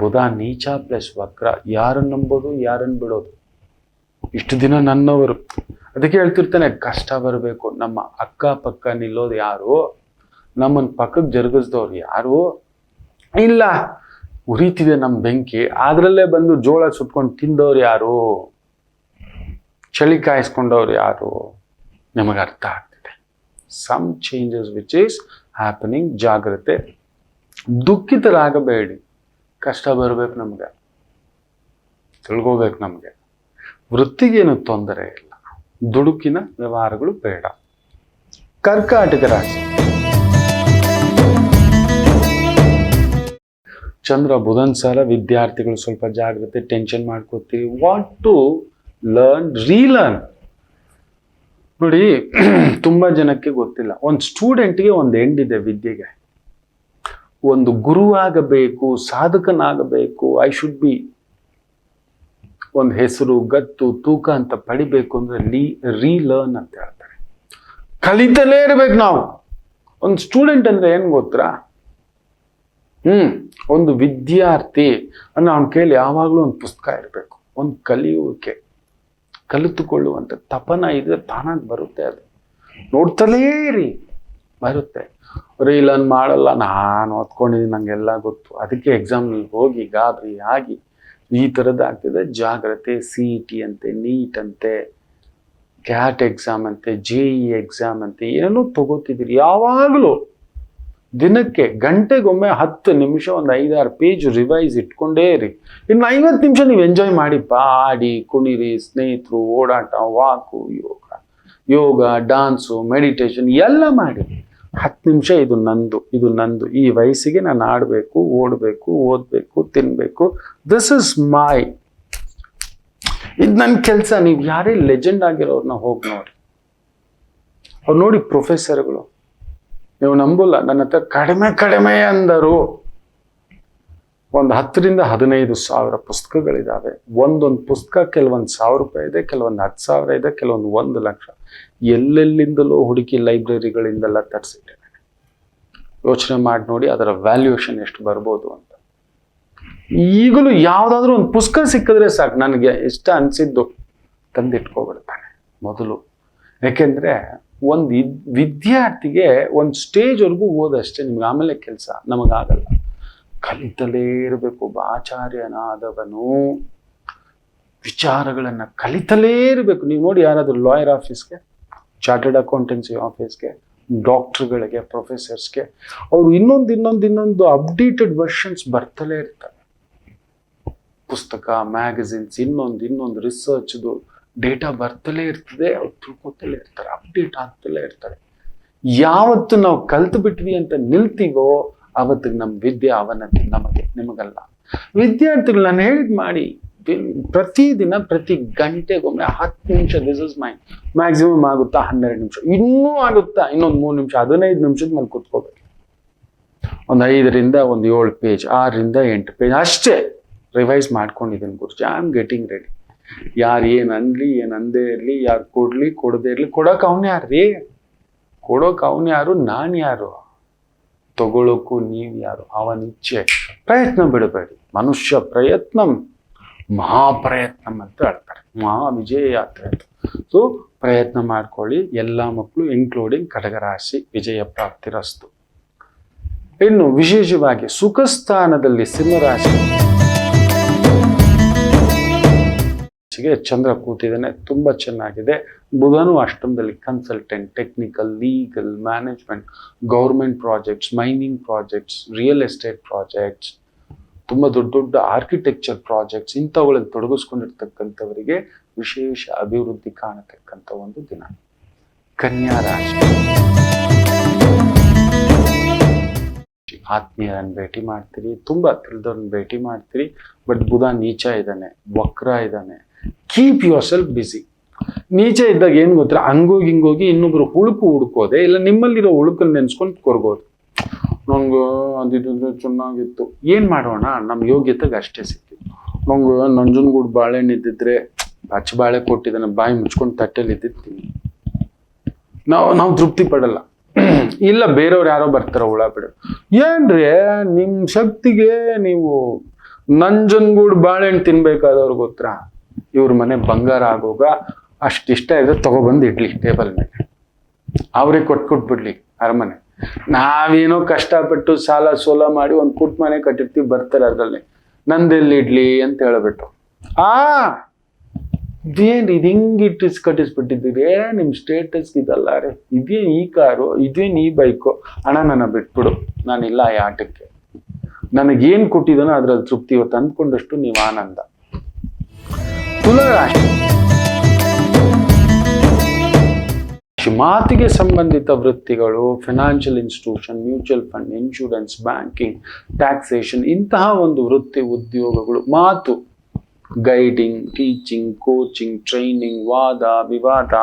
ಬುಧ ನೀಚ ಪ್ಲಸ್ ವಕ್ರ. ಯಾರನ್ನು ನಂಬೋದು, ಯಾರನ್ನು ಬಿಡೋದು. ಇಷ್ಟು ದಿನ ನನ್ನವರು. ಅದಕ್ಕೆ ಹೇಳ್ತಿರ್ತಾನೆ, ಕಷ್ಟ ಬರಬೇಕು. ನಮ್ಮ ಅಕ್ಕಪಕ್ಕ ನಿಲ್ಲೋದು ಯಾರು, ನಮ್ಮನ್ನು ಪಕ್ಕಕ್ಕೆ ಜರುಗಿಸ್ದವ್ರು ಯಾರು ಇಲ್ಲ. ಉರಿತಿದೆ ನಮ್ಮ ಬೆಂಕಿ, ಅದರಲ್ಲೇ ಬಂದು ಜೋಳ ಸುಟ್ಕೊಂಡು ತಿಂದವ್ರು ಯಾರು, ಚಳಿ ಕಾಯಿಸ್ಕೊಂಡವ್ರು ಯಾರು, ನಮಗೆ ಅರ್ಥ ಆಗ್ತಿದೆ. Some changes which is happening. ಜಾಗ್ರತೆ. ದುಃಖಿತರಾಗಬೇಡಿ. ಕಷ್ಟ ಬರಬೇಕು, ನಮ್ಗೆ ತಿಳ್ಕೋಬೇಕು. ನಮಗೆ ವೃತ್ತಿಗೇನು ತೊಂದರೆ ಇಲ್ಲ. ದುಡುಕಿನ ವ್ಯವಹಾರಗಳು ಬೇಡ. ಕರ್ಕಾಟಕ ರಾಶಿ ಚಂದ್ರ ಬುಧನ್ ಸರ. ವಿದ್ಯಾರ್ಥಿಗಳು ಸ್ವಲ್ಪ ಜಾಗ್ರತೆ. ಟೆನ್ಷನ್ ಮಾಡ್ಕೋತೀವಿ. What to learn, relearn. ನೋಡಿ, ತುಂಬಾ ಜನಕ್ಕೆ ಗೊತ್ತಿಲ್ಲ. ಒಂದು ಸ್ಟೂಡೆಂಟ್ಗೆ ಒಂದು ಎಂಡ್ ಇದೆ ವಿದ್ಯೆಗೆ. ಒಂದು ಗುರುವಾಗಬೇಕು, ಸಾಧಕನಾಗಬೇಕು, ಐ ಶುಡ್ ಬಿ ಒಂದು ಹೆಸರು, ಗತ್ತು, ತೂಕ ಅಂತ ಪಡಿಬೇಕು ಅಂದ್ರೆ ರೀಲರ್ನ್ ಅಂತ ಹೇಳ್ತಾರೆ. ಕಲಿತಲೇ ಇರ್ಬೇಕು ನಾವು. ಒಂದು ಸ್ಟೂಡೆಂಟ್ ಅಂದ್ರೆ ಏನ್ ಗೊತ್ತಾ? ಒಂದು ವಿದ್ಯಾರ್ಥಿ ಅಂದ್ರೆ ಅವನ ಕೈಲಿ ಯಾವಾಗಲೂ ಒಂದು ಪುಸ್ತಕ ಇರಬೇಕು. ಒಂದು ಕಲಿಯುವಿಕೆ, ಕಲಿತುಕೊಳ್ಳುವಂತ ತಪನ ಇದ್ರೆ ತಾನಾಗಿ ಬರುತ್ತೆ. ಅದು ನೋಡ್ತಲೇ ಇರಿ, ಬರುತ್ತೆ. ರೀಲರ್ನ್ ಮಾಡಲ್ಲ, ನಾನು ಓದ್ಕೊಂಡಿದ್ದೀನಿ, ನಂಗೆಲ್ಲ ಗೊತ್ತು, ಅದಕ್ಕೆ ಎಕ್ಸಾಮ್ನಲ್ಲಿ ಹೋಗಿ ಗಾಬರಿ ಆಗಿ ಈ ಥರದ್ದಾಗ್ತದೆ. ಜಾಗ್ರತೆ. CET ಅಂತೆ, ನೀಟ್ ಅಂತೆ, ಕ್ಯಾಟ್ ಎಕ್ಸಾಮ್ ಅಂತೆ, JEE ಎಕ್ಸಾಮ್ ಅಂತೆ, ಏನೋ ತಗೋತಿದ್ದೀರಿ. ಯಾವಾಗಲೂ ದಿನಕ್ಕೆ ಗಂಟೆಗೊಮ್ಮೆ 10 ನಿಮಿಷ ಒಂದು 5-6 ಪೇಜ್ ರಿವೈಸ್ ಇಟ್ಕೊಂಡೇ ಇರಿ. ಇನ್ನು 50 ನಿಮಿಷ ನೀವು ಎಂಜಾಯ್ ಮಾಡಿಪ್ಪ. ಆಡಿ ಕುಣಿರಿ, ಸ್ನೇಹಿತರು, ಓಡಾಟ, ವಾಕು, ಯೋಗ, ಡಾನ್ಸು, ಮೆಡಿಟೇಷನ್ ಎಲ್ಲ ಮಾಡಿ. 10 ನಿಮಿಷ ಇದು ನಂದು. ಈ ವಯಸ್ಸಿಗೆ ನಾನು ಆಡಬೇಕು, ಓಡಬೇಕು, ಓದಬೇಕು, ತಿನ್ಬೇಕು. ದಿಸ್ ಇಸ್ ಮೈ, ಇದು ನನ್ನ ಕೆಲಸ. ನೀವು ಯಾರೇ ಲೆಜೆಂಡ್ ಆಗಿರೋರ್ನ ಹೋಗಿ ನೋಡಿ. ಅವ್ರು ನೋಡಿ, ಪ್ರೊಫೆಸರ್ಗಳು, ನೀವು ನಂಬಲ್ಲ, ನನ್ನ ಹತ್ರ ಕಡಿಮೆ ಅಂದರು. ಒಂದು 10,000 to 15,000 ಪುಸ್ತಕಗಳಿದ್ದಾವೆ. ಒಂದೊಂದು ಪುಸ್ತಕ ಕೆಲವೊಂದು ₹1,000 ಇದೆ, ಕೆಲವೊಂದು 10,000 ಇದೆ, ಕೆಲವೊಂದು 1,00,000. ಎಲ್ಲೆಲ್ಲಿಂದಲೋ ಹುಡುಕಿ ಲೈಬ್ರರಿಗಳಿಂದೆಲ್ಲ ತರಿಸಿಟ್ಟಿದ್ದೇನೆ. ಯೋಚನೆ ಮಾಡಿ ನೋಡಿ ಅದರ ವ್ಯಾಲ್ಯೂಯೇಷನ್ ಎಷ್ಟು ಬರ್ಬೋದು ಅಂತ. ಈಗಲೂ ಯಾವುದಾದ್ರೂ ಒಂದು ಪುಸ್ತಕ ಸಿಕ್ಕಿದ್ರೆ ಸಾಕು, ನನಗೆ ಇಷ್ಟ ಅನಿಸಿದ್ದು ತಂದಿಟ್ಕೊಬಿಡ್ತಾನೆ ಮೊದಲು. ಯಾಕೆಂದರೆ ಒಂದು ವಿದ್ಯಾರ್ಥಿಗೆ ಒಂದು ಸ್ಟೇಜ್ವರೆಗೂ ಓದಷ್ಟೇ, ನಿಮ್ಗೆ ಆಮೇಲೆ ಕೆಲಸ. ನಮಗಾಗಲ್ಲ. ಕಲಿತಲೇ ಇರಬೇಕು. ಒಬ್ಬ ಆಚಾರ್ಯನಾದವನು ವಿಚಾರಗಳನ್ನು ಕಲಿತಲೇ ಇರಬೇಕು. ನೀವು ನೋಡಿ, ಯಾರಾದರೂ ಲಾಯರ್ ಆಫೀಸ್ಗೆ, ಚಾರ್ಟರ್ಡ್ ಅಕೌಂಟೆನ್ಸಿ ಆಫೀಸ್ಗೆ, ಡಾಕ್ಟ್ರುಗಳಿಗೆ, ಪ್ರೊಫೆಸರ್ಸ್ಗೆ, ಅವರು ಇನ್ನೊಂದು ಅಪ್ಡೇಟೆಡ್ ವರ್ಷನ್ಸ್ ಬರ್ತಲೇ ಇರ್ತಾರೆ. ಪುಸ್ತಕ, ಮ್ಯಾಗಝಿನ್ಸ್, ಇನ್ನೊಂದು ರಿಸರ್ಚ್ದು ಡೇಟಾ ಬರ್ತಲೇ ಇರ್ತದೆ. ಅವ್ರು ತಿಳ್ಕೊತಲೇ ಇರ್ತಾರೆ, ಅಪ್ಡೇಟ್ ಆಗ್ತಲೇ ಇರ್ತಾರೆ. ಯಾವತ್ತು ನಾವು ಕಲ್ತು ಬಿಟ್ವಿ ಅಂತ ನಿಲ್ತೀವೋ ಆವತ್ತಿಗೆ ನಮ್ಮ ವಿದ್ಯೆ ಅವನತಿ, ನಿಮಗಲ್ಲ. ವಿದ್ಯಾರ್ಥಿಗಳು ನಾನು ಹೇಳಿದ್ ಮಾಡಿ. ಪ್ರತಿದಿನ ಪ್ರತಿ ಗಂಟೆಗೊಮ್ಮೆ 10 ನಿಮಿಷ. ದಿಸ್ ಇಸ್ ಮೈ ಮ್ಯಾಕ್ಸಿಮಮ್ ಆಗುತ್ತಾ 12 ನಿಮಿಷ, ಇನ್ನೂ ಆಗುತ್ತಾ ಇನ್ನೊಂದು 3 ನಿಮಿಷ, 15 ನಿಮಿಷದ ಮೇಲೆ ಕೂತ್ಕೋಬೇಕು. ಒಂದು 5ರಿಂದ 7 ಪೇಜ್, 6ರಿಂದ 8 ಪೇಜ್ ಅಷ್ಟೇ ರಿವೈಸ್ ಮಾಡ್ಕೊಂಡಿದ್ದೀನಿ. ಗುರುಜಿ, ಐ ಆಮ್ ಗೆಟಿಂಗ್ ರೆಡಿ. ಯಾರು ಏನು ಅನ್ಲಿ, ಏನು ಅಂದೇ ಇರಲಿ, ಯಾರು ಕೊಡ್ಲಿ, ಕೊಡದೇ ಇರಲಿ, ಕೊಡೋಕೆ ಅವನು ಯಾರು? ನಾನು ಯಾರು? ತಗೊಳ್ಳೋಕ್ಕೂ ನೀವು ಯಾರು? ಅವನಿಚ್ಛೆ. ಪ್ರಯತ್ನ ಬಿಡಬೇಡಿ. ಮನುಷ್ಯ ಪ್ರಯತ್ನಂ ಮಹಾಪ್ರಯತ್ನಂ ಅಂತ ಹೇಳ್ತಾರೆ. ಮಹಾ ವಿಜಯ ಯಾತ್ರೆ ಅಂತ. ಸೊ ಪ್ರಯತ್ನ ಮಾಡ್ಕೊಳ್ಳಿ. ಎಲ್ಲ ಮಕ್ಕಳು ಇನ್ಕ್ಲೂಡಿಂಗ್ ಕಟಕರಾಶಿ ವಿಜಯ ಪ್ರಾಪ್ತಿರಸ್ತು. ಇನ್ನು ವಿಶೇಷವಾಗಿ ಸುಖ ಸ್ಥಾನದಲ್ಲಿ ಸಿಂಹರಾಶಿ ಚಂದ್ರ ಕೂತಿದ್ದಾನೆ, ತುಂಬಾ ಚೆನ್ನಾಗಿದೆ. ಬುಧನು ಅಷ್ಟಮದಲ್ಲಿ consultant, technical, legal, management, government projects, mining projects, real estate projects, ತುಂಬ ದೊಡ್ಡ ದೊಡ್ಡ ಆರ್ಕಿಟೆಕ್ಚರ್ ಪ್ರಾಜೆಕ್ಟ್ಸ್ ಇಂಥವುಗಳಲ್ಲಿ ತೊಡಗಿಸ್ಕೊಂಡಿರ್ತಕ್ಕಂಥವರಿಗೆ ವಿಶೇಷ ಅಭಿವೃದ್ಧಿ ಕಾಣತಕ್ಕಂಥ ಒಂದು ದಿನ. ಕನ್ಯಾ ರಾಶಿ, ಆತ್ಮೀಯರನ್ನು ಭೇಟಿ ಮಾಡ್ತೀರಿ, ತುಂಬಾ ತಿಳಿದವ್ರನ್ನ ಭೇಟಿ ಮಾಡ್ತೀರಿ. ಬಟ್ ಬುಧ ನೀಚ ಇದ್ದಾನೆ, ವಕ್ರ ಇದ್ದಾನೆ. ಕೀಪ್ ಯುವರ್ ಸೆಲ್ಫ್ ಬಿಸಿ. ನೀಚ ಇದ್ದಾಗ ಏನು ಗೊತ್ತಾ, ಹಂಗೋಗಿ ಹಿಂಗೋಗಿ ಇನ್ನೊಬ್ರು ಹುಡುಕೋದೆ, ಇಲ್ಲ ನಿಮ್ಮಲ್ಲಿರೋ ಹುಳುಕನ್ನು ನೆನ್ಸ್ಕೊಂಡು ಕೊರ್ಗೋದು. ನಂಗೆ ಅದಿದ್ರೆ ಚೆನ್ನಾಗಿತ್ತು, ಏನ್ ಮಾಡೋಣ, ನಮ್ಮ ಯೋಗ್ಯತೆಗೆ ಅಷ್ಟೇ ಸಿಕ್ಕಿತ್ತು. ನಂಗೆ ನಂಜನಗೂಡು ಬಾಳೆಹಣ್ಣು ಇದ್ದಿದ್ರೆ ಬಚ್ಚ ಬಾಳೆ ಕೊಟ್ಟಿದ್ದಾನೆ, ಬಾಯಿ ಮುಚ್ಕೊಂಡು ತಟ್ಟೆಲಿ ಇದ್ದಿರ್ತೀನಿ. ನಾವು ತೃಪ್ತಿ ಪಡಲ್ಲ. ಇಲ್ಲ ಬೇರೆಯವ್ರು ಯಾರೋ ಬರ್ತಾರ ಹುಳ ಬಿಡು. ಏನ್ರಿ ನಿಮ್ ಶಕ್ತಿಗೆ ನೀವು ನಂಜನಗೂಡು ಬಾಳೆಹಣ್ಣು ತಿನ್ಬೇಕಾದವ್ರು ಗೊತ್ತಾ? ಇವ್ರ ಮನೆ ಬಂಗಾರ ಆಗೋಗ ಅಷ್ಟಿಷ್ಟ ಇದೆ, ತಗೊಬಂದು ಇಡ್ಲಿ ಟೇಬಲ್ ಮೇಲೆ, ಅವ್ರಿಗೆ ಕೊಟ್ಬಿಡ್ಲಿ ಅರಮನೆ. ನಾವೇನೋ ಕಷ್ಟಪಟ್ಟು ಸಾಲ ಸೋಲ ಮಾಡಿ ಒಂದು ಪುಟ್ ಮನೆ ಕಟ್ಟಿರ್ತೀವಿ, ಬರ್ತಾರೆ ಅದ್ರಲ್ಲಿ ನಂದೆಲ್ಲಿ ಇಡ್ಲಿ ಅಂತ ಹೇಳ್ಬಿಟ್ಟು. ಇದೇನ್ ಇದು ಹಿಂಗಿಟ್ಟು ಕಟ್ಟಿಸ್ಬಿಟ್ಟಿದ್ದೀರಿ, ನಿಮ್ ಸ್ಟೇಟಸ್ ಇದಲ್ಲ ರೀ, ಇದೇನ್ ಈ ಕಾರು, ಇದೇನ್ ಈ ಬೈಕು, ಹಣ ನನ್ನ ಬಿಟ್ಬಿಡು, ನಾನಿಲ್ಲ ಈ ಆಟಕ್ಕೆ, ನನಗೇನ್ ಕೊಟ್ಟಿದ್ದಾನೋ ಅದ್ರಲ್ಲಿ ತೃಪ್ತಿ, ಇವತ್ತು ಅಂದ್ಕೊಂಡಷ್ಟು ನೀವು ಆನಂದ. ತುಲಾರಾಶಿ, ಮಾತಿಗೆ ಸಂಬಂಧಿತ ವೃತ್ತಿಗಳು, financial institution, mutual fund, insurance, banking, taxation, ಇಂತಹ ಒಂದು ವೃತ್ತಿ ಉದ್ಯೋಗಗಳು, ಮಾತು, ಗೈಡಿಂಗ್, ಟೀಚಿಂಗ್, ಕೋಚಿಂಗ್, ಟ್ರೈನಿಂಗ್, ವಾದ ವಿವಾದ,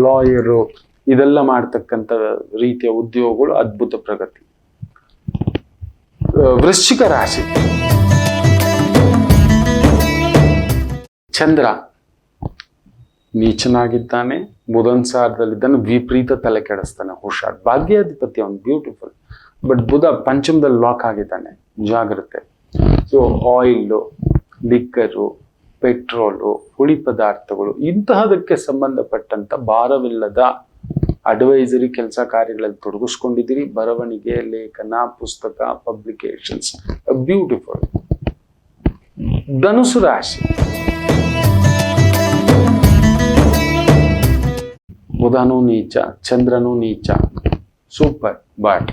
ಲಾಯರು, ಇದೆಲ್ಲ ಮಾಡ್ತಕ್ಕಂಥ ರೀತಿಯ ಉದ್ಯೋಗಗಳು ಅದ್ಭುತ ಪ್ರಗತಿ. ವೃಶ್ಚಿಕ ರಾಶಿ, ಚಂದ್ರ ನೀಚನಾಗಿದ್ದಾನೆ, ಬುಧನ್ ಸಾರದಲ್ಲಿದ್ದಾನೆ, ವಿಪರೀತ ತಲೆ ಕೆಡಿಸ್ತಾನೆ, ಹುಷಾರ್. ಭಾಗ್ಯಾಧಿಪತಿ ಅವನು ಬ್ಯೂಟಿಫುಲ್, ಬಟ್ ಬುಧ ಪಂಚಮದಲ್ಲಿ ಲಾಕ್ ಆಗಿದ್ದಾನೆ, ಜಾಗ್ರತೆ. ಸೊ ಆಯಿಲು, ಲಿಕ್ಕರು, ಪೆಟ್ರೋಲು, ಹುಳಿ ಪದಾರ್ಥಗಳು, ಇಂತಹದಕ್ಕೆ ಸಂಬಂಧಪಟ್ಟಂತ ಭಾರವಿಲ್ಲದ ಅಡ್ವೈಸರಿ ಕೆಲಸ ಕಾರ್ಯಗಳಲ್ಲಿ ತೊಡಗಿಸ್ಕೊಂಡಿದ್ದೀರಿ. ಬರವಣಿಗೆ, ಲೇಖನ, ಪುಸ್ತಕ, ಪಬ್ಲಿಕೇಶನ್ಸ್, ಬ್ಯೂಟಿಫುಲ್. ಧನುಸು ರಾಶಿ, ಬುಧನೂ ನೀಚ, ಚಂದ್ರನೂ ನೀಚ, ಸೂಪರ್. ಬಟ್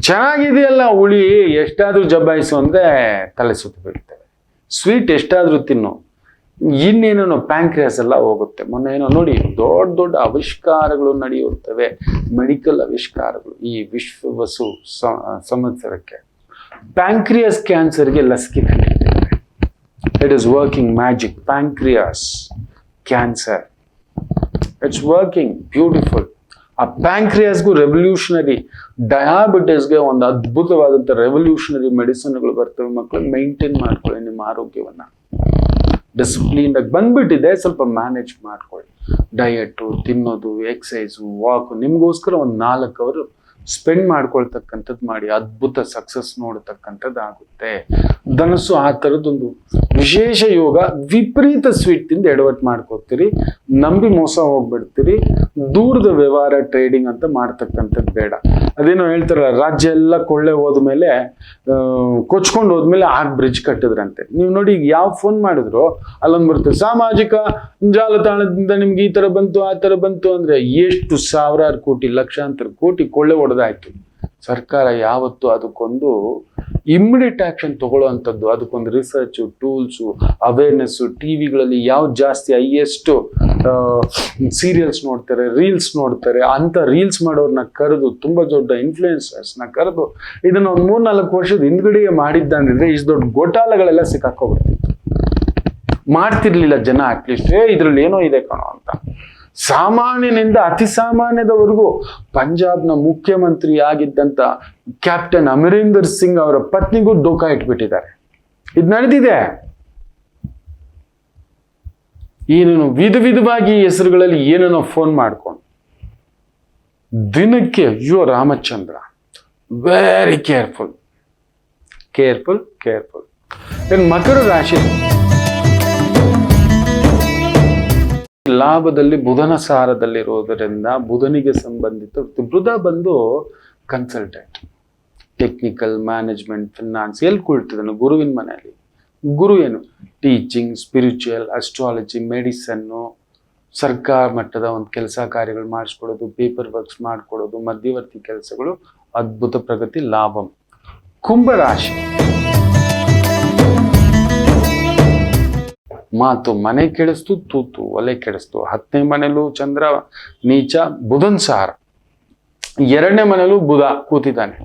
ಚೆನ್ನಾಗಿದೆಯಲ್ಲ ಹುಳಿ, ಎಷ್ಟಾದ್ರೂ ಜಬಾಯಿಸು ಅಂದ್ರೆ ತಲೆ ಸುತ್ತ ಬೀಳ್ತೇವೆ. ಸ್ವೀಟ್ ಎಷ್ಟಾದ್ರೂ ತಿನ್ನು, ಇನ್ನೇನೋ ಪ್ಯಾಂಕ್ರಿಯಾಸ್ ಎಲ್ಲ ಹೋಗುತ್ತೆ. ಮೊನ್ನೆ ಏನೋ ನೋಡಿ, ದೊಡ್ಡ ದೊಡ್ಡ ಆವಿಷ್ಕಾರಗಳು ನಡೆಯುತ್ತವೆ, ಮೆಡಿಕಲ್ ಆವಿಷ್ಕಾರಗಳು. ಈ ವಿಶ್ವವಸು ಸಂವತ್ಸರಕ್ಕೆ ಪ್ಯಾಂಕ್ರಿಯಾಸ್ ಕ್ಯಾನ್ಸರ್ಗೆ ಲಸಿಕೆ ಕಂಡಿದ್ದಾರೆ. It is working magic. Pancreas cancer, it's working beautiful. ಆ ಪ್ಯಾಂಕ್ರಿಯಾಸ್ಗೂ ರೆವಲ್ಯೂಷನರಿ, ಡಯಾಬಿಟಿಸ್ಗೆ ಒಂದು ಅದ್ಭುತವಾದಂಥ ರೆವಲ್ಯೂಷನರಿ ಮೆಡಿಸಿನ್ಗಳು ಬರ್ತವೆ. ಮಕ್ಕಳು ಮೇಂಟೈನ್ ಮಾಡ್ಕೊಳ್ಳಿ ನಿಮ್ಮ ಆರೋಗ್ಯವನ್ನ, ಡಿಸಿಪ್ಲಿನ್ ಆಗಿ ಬಂದ್ಬಿಟ್ಟಿದೆ, ಸ್ವಲ್ಪ ಮ್ಯಾನೇಜ್ ಮಾಡ್ಕೊಳ್ಳಿ. ಡಯಟು, ತಿನ್ನೋದು, ಎಕ್ಸಸೈಸು, ವಾಕು, ನಿಮ್ಗೋಸ್ಕರ ಒಂದು 4 ಅವರ್ ಸ್ಪೆಂಡ್ ಮಾಡ್ಕೊಳ್ತಕ್ಕಂಥದ್ದು ಮಾಡಿ, ಅದ್ಭುತ ಸಕ್ಸಸ್ ನೋಡ್ತಕ್ಕಂಥದ್ದು ಆಗುತ್ತೆ. ಧನಸ್ಸು ಆ ಥರದ್ದೊಂದು ವಿಶೇಷ ಯೋಗ. ವಿಪರೀತ ಸ್ವೀಟ್ ತಿಂದು ಎಡವಟ್ಟು ಮಾಡ್ಕೋತೀರಿ, ನಂಬಿ ಮೋಸ ಹೋಗ್ಬಿಡ್ತೀರಿ. ದೂರದ ವ್ಯವಹಾರ, ಟ್ರೇಡಿಂಗ್ ಅಂತ ಮಾಡ್ತಕ್ಕಂಥದ್ದು ಬೇಡ. ಅದೇನೋ ಹೇಳ್ತಾರಲ್ಲ, ರಾಜ್ಯ ಎಲ್ಲ ಕೊಳ್ಳೆ ಹೋದ್ಮೇಲೆ, ಕೊಚ್ಕೊಂಡು ಹೋದ್ಮೇಲೆ ಬ್ರಿಡ್ಜ್ ಕಟ್ಟಿದ್ರಂತೆ. ನೀವು ನೋಡಿ, ಈಗ ಯಾವ ಫೋನ್ ಮಾಡಿದ್ರು ಅಲ್ಲೊಂದು ಬರ್ತದೆ, ಸಾಮಾಜಿಕ ಜಾಲತಾಣದಿಂದ ನಿಮ್ಗೆ ಈ ತರ ಬಂತು, ಆ ತರ ಬಂತು ಅಂದ್ರೆ ಎಷ್ಟು ಸಾವಿರಾರು ಕೋಟಿ, ಲಕ್ಷಾಂತರ ಕೋಟಿ ಕೊಳ್ಳೆ ಹೊಡೆದಾಯ್ತು. ಸರ್ಕಾರ ಯಾವತ್ತು ಅದಕ್ಕೊಂದು ಇಮ್ಮಿಡಿಯೇಟ್ ಆಕ್ಷನ್ ತಗೊಳ್ಳೋವಂಥದ್ದು, ಅದಕ್ಕೊಂದು ರಿಸರ್ಚು, ಟೂಲ್ಸು, ಅವೇರ್ನೆಸ್ಸು. ಟಿವಿಗಳಲ್ಲಿ ಯಾವ್ದು ಜಾಸ್ತಿ ಹೈಯೆಸ್ಟ್ ಸೀರಿಯಲ್ಸ್ ನೋಡ್ತಾರೆ, ರೀಲ್ಸ್ ನೋಡ್ತಾರೆ, ಅಂತ ರೀಲ್ಸ್ ಮಾಡೋರ್ನ ಕರೆದು, ತುಂಬಾ ದೊಡ್ಡ ಇನ್ಫ್ಲೂಯೆನ್ಸರ್ಸ್ನ ಕರೆದು, ಇದನ್ನ ಒಂದು 3-4 ವರ್ಷದ ಹಿಂದ್ಗಡೆಗೆ ಮಾಡಿದ್ದಂದ್ರೆ ಇಷ್ಟು ದೊಡ್ಡ ಗೋಟಾಲಗಳೆಲ್ಲ ಸಿಕ್ಕಾಕೋಗ್ಬಿಡ್ತಿತ್ತು. ಮಾಡ್ತಿರ್ಲಿಲ್ಲ ಜನ, ಅಟ್ಲೀಸ್ಟ್ ಇದ್ರಲ್ಲಿ ಏನೋ ಇದೆ ಕಣೋ ಅಂತ. ಸಾಮಾನ್ಯನಿಂದ ಅತಿ ಸಾಮಾನ್ಯದವರೆಗೂ ಪಂಜಾಬ್ನ ಮುಖ್ಯಮಂತ್ರಿ ಆಗಿದ್ದಂತ ಕ್ಯಾಪ್ಟನ್ ಅಮರೀಂದರ್ ಸಿಂಗ್ ಅವರ ಪತ್ನಿಗೂ ಡೋಕಾ ಇಟ್ಬಿಟ್ಟಿದ್ದಾರೆ. ಇದು ನಡೆದಿದೆ. ಏನೇನೋ ವಿಧವಾಗಿ ಹೆಸರುಗಳಲ್ಲಿ ಏನೇನೋ ಫೋನ್ ಮಾಡ್ಕೊಂಡು ದಿನಕ್ಕೆ, ಅಯ್ಯೋ ರಾಮಚಂದ್ರ, ವೆರಿ ಕೇರ್ಫುಲ್. ಮಕರ ರಾಶಿ, ಲಾಭದಲ್ಲಿ ಬುಧನ ಸಾರದಲ್ಲಿರೋದರಿಂದ ಬುಧನಿಗೆ ಸಂಬಂಧಿತ ಬುಧ ಬಂದು ಕನ್ಸಲ್ಟೆಂಟ್, ಟೆಕ್ನಿಕಲ್, ಮ್ಯಾನೇಜ್ಮೆಂಟ್, ಫಿನಾನ್ಸ್. ಎಲ್ಲಿ ಕುಳಿತಿದ್ದಾನೆ? ಗುರುವಿನ ಮನೆಯಲ್ಲಿ. ಗುರು ಏನು? ಟೀಚಿಂಗ್, ಸ್ಪಿರಿಚುವಲ್, ಅಸ್ಟ್ರಾಲಜಿ, ಮೆಡಿಸನ್ನು, ಸರ್ಕಾರ ಮಟ್ಟದ ಒಂದು ಕೆಲಸ ಕಾರ್ಯಗಳು ಮಾಡಿಸ್ಕೊಡೋದು, ಪೇಪರ್ ವರ್ಕ್ಸ್ ಮಾಡ್ಕೊಡೋದು, ಮಧ್ಯವರ್ತಿ ಕೆಲಸಗಳು, ಅದ್ಭುತ ಪ್ರಗತಿ, ಲಾಭಂ. ಕುಂಭರಾಶಿ, ಮಾತು ಮನೆ ಕೆಡಿಸ್ತು, ತೂತು ಒಲೆ ಕೆಡಿಸ್ತು. 10ನೇ ಮನೇಲೂ ಚಂದ್ರ ನೀಚ, ಬುಧನ್ ಸಾರ. 2ನೇ ಮನೇಲೂ ಬುಧ ಕೂತಿದ್ದಾನೆ.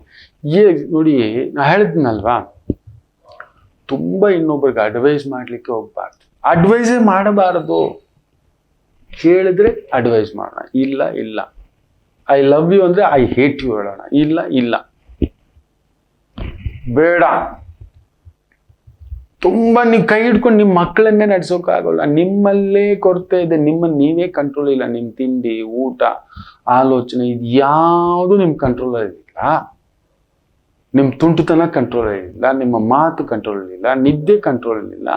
ನೋಡಿ, ನಾ ಹೇಳಿದ್ನಲ್ವಾ, ತುಂಬಾ ಇನ್ನೊಬ್ರಿಗೆ ಅಡ್ವೈಸ್ ಮಾಡ್ಲಿಕ್ಕೆ ಹೋಗ್ಬಾರ್ದು. ಅಡ್ವೈಸೇ ಮಾಡಬಾರದು. ಕೇಳಿದ್ರೆ ಅಡ್ವೈಸ್ ಮಾಡೋಣ, ಇಲ್ಲ ಐ ಲವ್ ಯು ಅಂದ್ರೆ ಐ ಹೇಟ್ ಯು ಹೇಳೋಣ, ಇಲ್ಲ ಬೇಡ. ತುಂಬಾ ನೀವು ಕೈ ಹಿಡ್ಕೊಂಡು ನಿಮ್ಮ ಮಕ್ಕಳನ್ನೇ ನಡೆಸೋಕ್ಕಾಗಲ್ಲ. ನಿಮ್ಮಲ್ಲೇ ಕೊರತೆ ಇದೆ, ನಿಮ್ಮನ್ನು ನೀವೇ ಕಂಟ್ರೋಲ್ ಇಲ್ಲ. ನಿಮ್ಮ ತಿಂಡಿ, ಊಟ, ಆಲೋಚನೆ, ಇದು ಯಾವುದು ನಿಮ್ಮ ಕಂಟ್ರೋಲ್ ಇರಲಿಲ್ಲ. ನಿಮ್ಮ ತುಂಟುತನ ಕಂಟ್ರೋಲ್ ಇರಲಿಲ್ಲ, ನಿಮ್ಮ ಮಾತು ಕಂಟ್ರೋಲ್ ಇರಲಿಲ್ಲ, ನಿದ್ದೆ ಕಂಟ್ರೋಲ್ ಇರಲಿಲ್ಲ,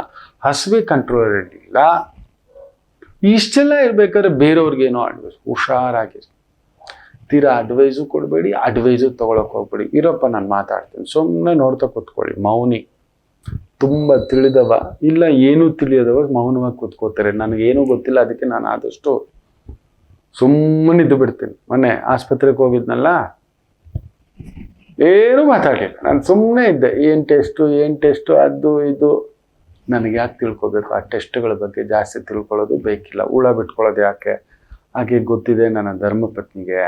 ಹಸಿವೆ ಕಂಟ್ರೋಲ್ ಇರಲಿಲ್ಲ. ಇಷ್ಟೆಲ್ಲ ಇರ್ಬೇಕಾದ್ರೆ ಬೇರೆಯವ್ರಿಗೇನೋ ಅಡ್ವೈಸ್. ಹುಷಾರಾಗಿರಿ. ತೀರಾ ಅಡ್ವೈಸು ಕೊಡಬೇಡಿ, ಅಡ್ವೈಸು ತಗೊಳಕ್ ಹೋಗ್ಬೇಡಿ. ಇರಪ್ಪ ನಾನು ಮಾತಾಡ್ತೀನಿ, ಸುಮ್ಮನೆ ನೋಡ್ತಾ ಕೂತ್ಕೊಳ್ಳಿ. ಮೌನಿ. ತುಂಬಾ ತಿಳಿದವ ಇಲ್ಲ, ಏನೂ ತಿಳಿಯದವ ಮೌನವಾಗಿ ಕೂತ್ಕೋತಾರೆ. ನನಗೇನೂ ಗೊತ್ತಿಲ್ಲ, ಅದಕ್ಕೆ ನಾನು ಆದಷ್ಟು ಸುಮ್ಮನೆ ಇದ್ದು ಬಿಡ್ತೀನಿ. ಮೊನ್ನೆ ಆಸ್ಪತ್ರೆಗೆ ಹೋಗಿದ್ನಲ್ಲ, ಏನೂ ಮಾತಾಡಲಿಲ್ಲ. ನಾನು ಸುಮ್ಮನೆ ಇದ್ದೆ. ಏನ್ ಟೆಸ್ಟು ಅದು ಇದು. ನನಗೆ ಯಾಕೆ ತಿಳ್ಕೊಬೇಕು? ಆ ಟೆಸ್ಟ್ಗಳ ಬಗ್ಗೆ ಜಾಸ್ತಿ ತಿಳ್ಕೊಳ್ಳೋದು ಬೇಕಿಲ್ಲ. ಹುಳ ಬಿಟ್ಕೊಳ್ಳೋದು ಯಾಕೆ? ಹಾಗೆ ಗೊತ್ತಿದೆ ನನ್ನ ಧರ್ಮಪತ್ನಿಗೆ.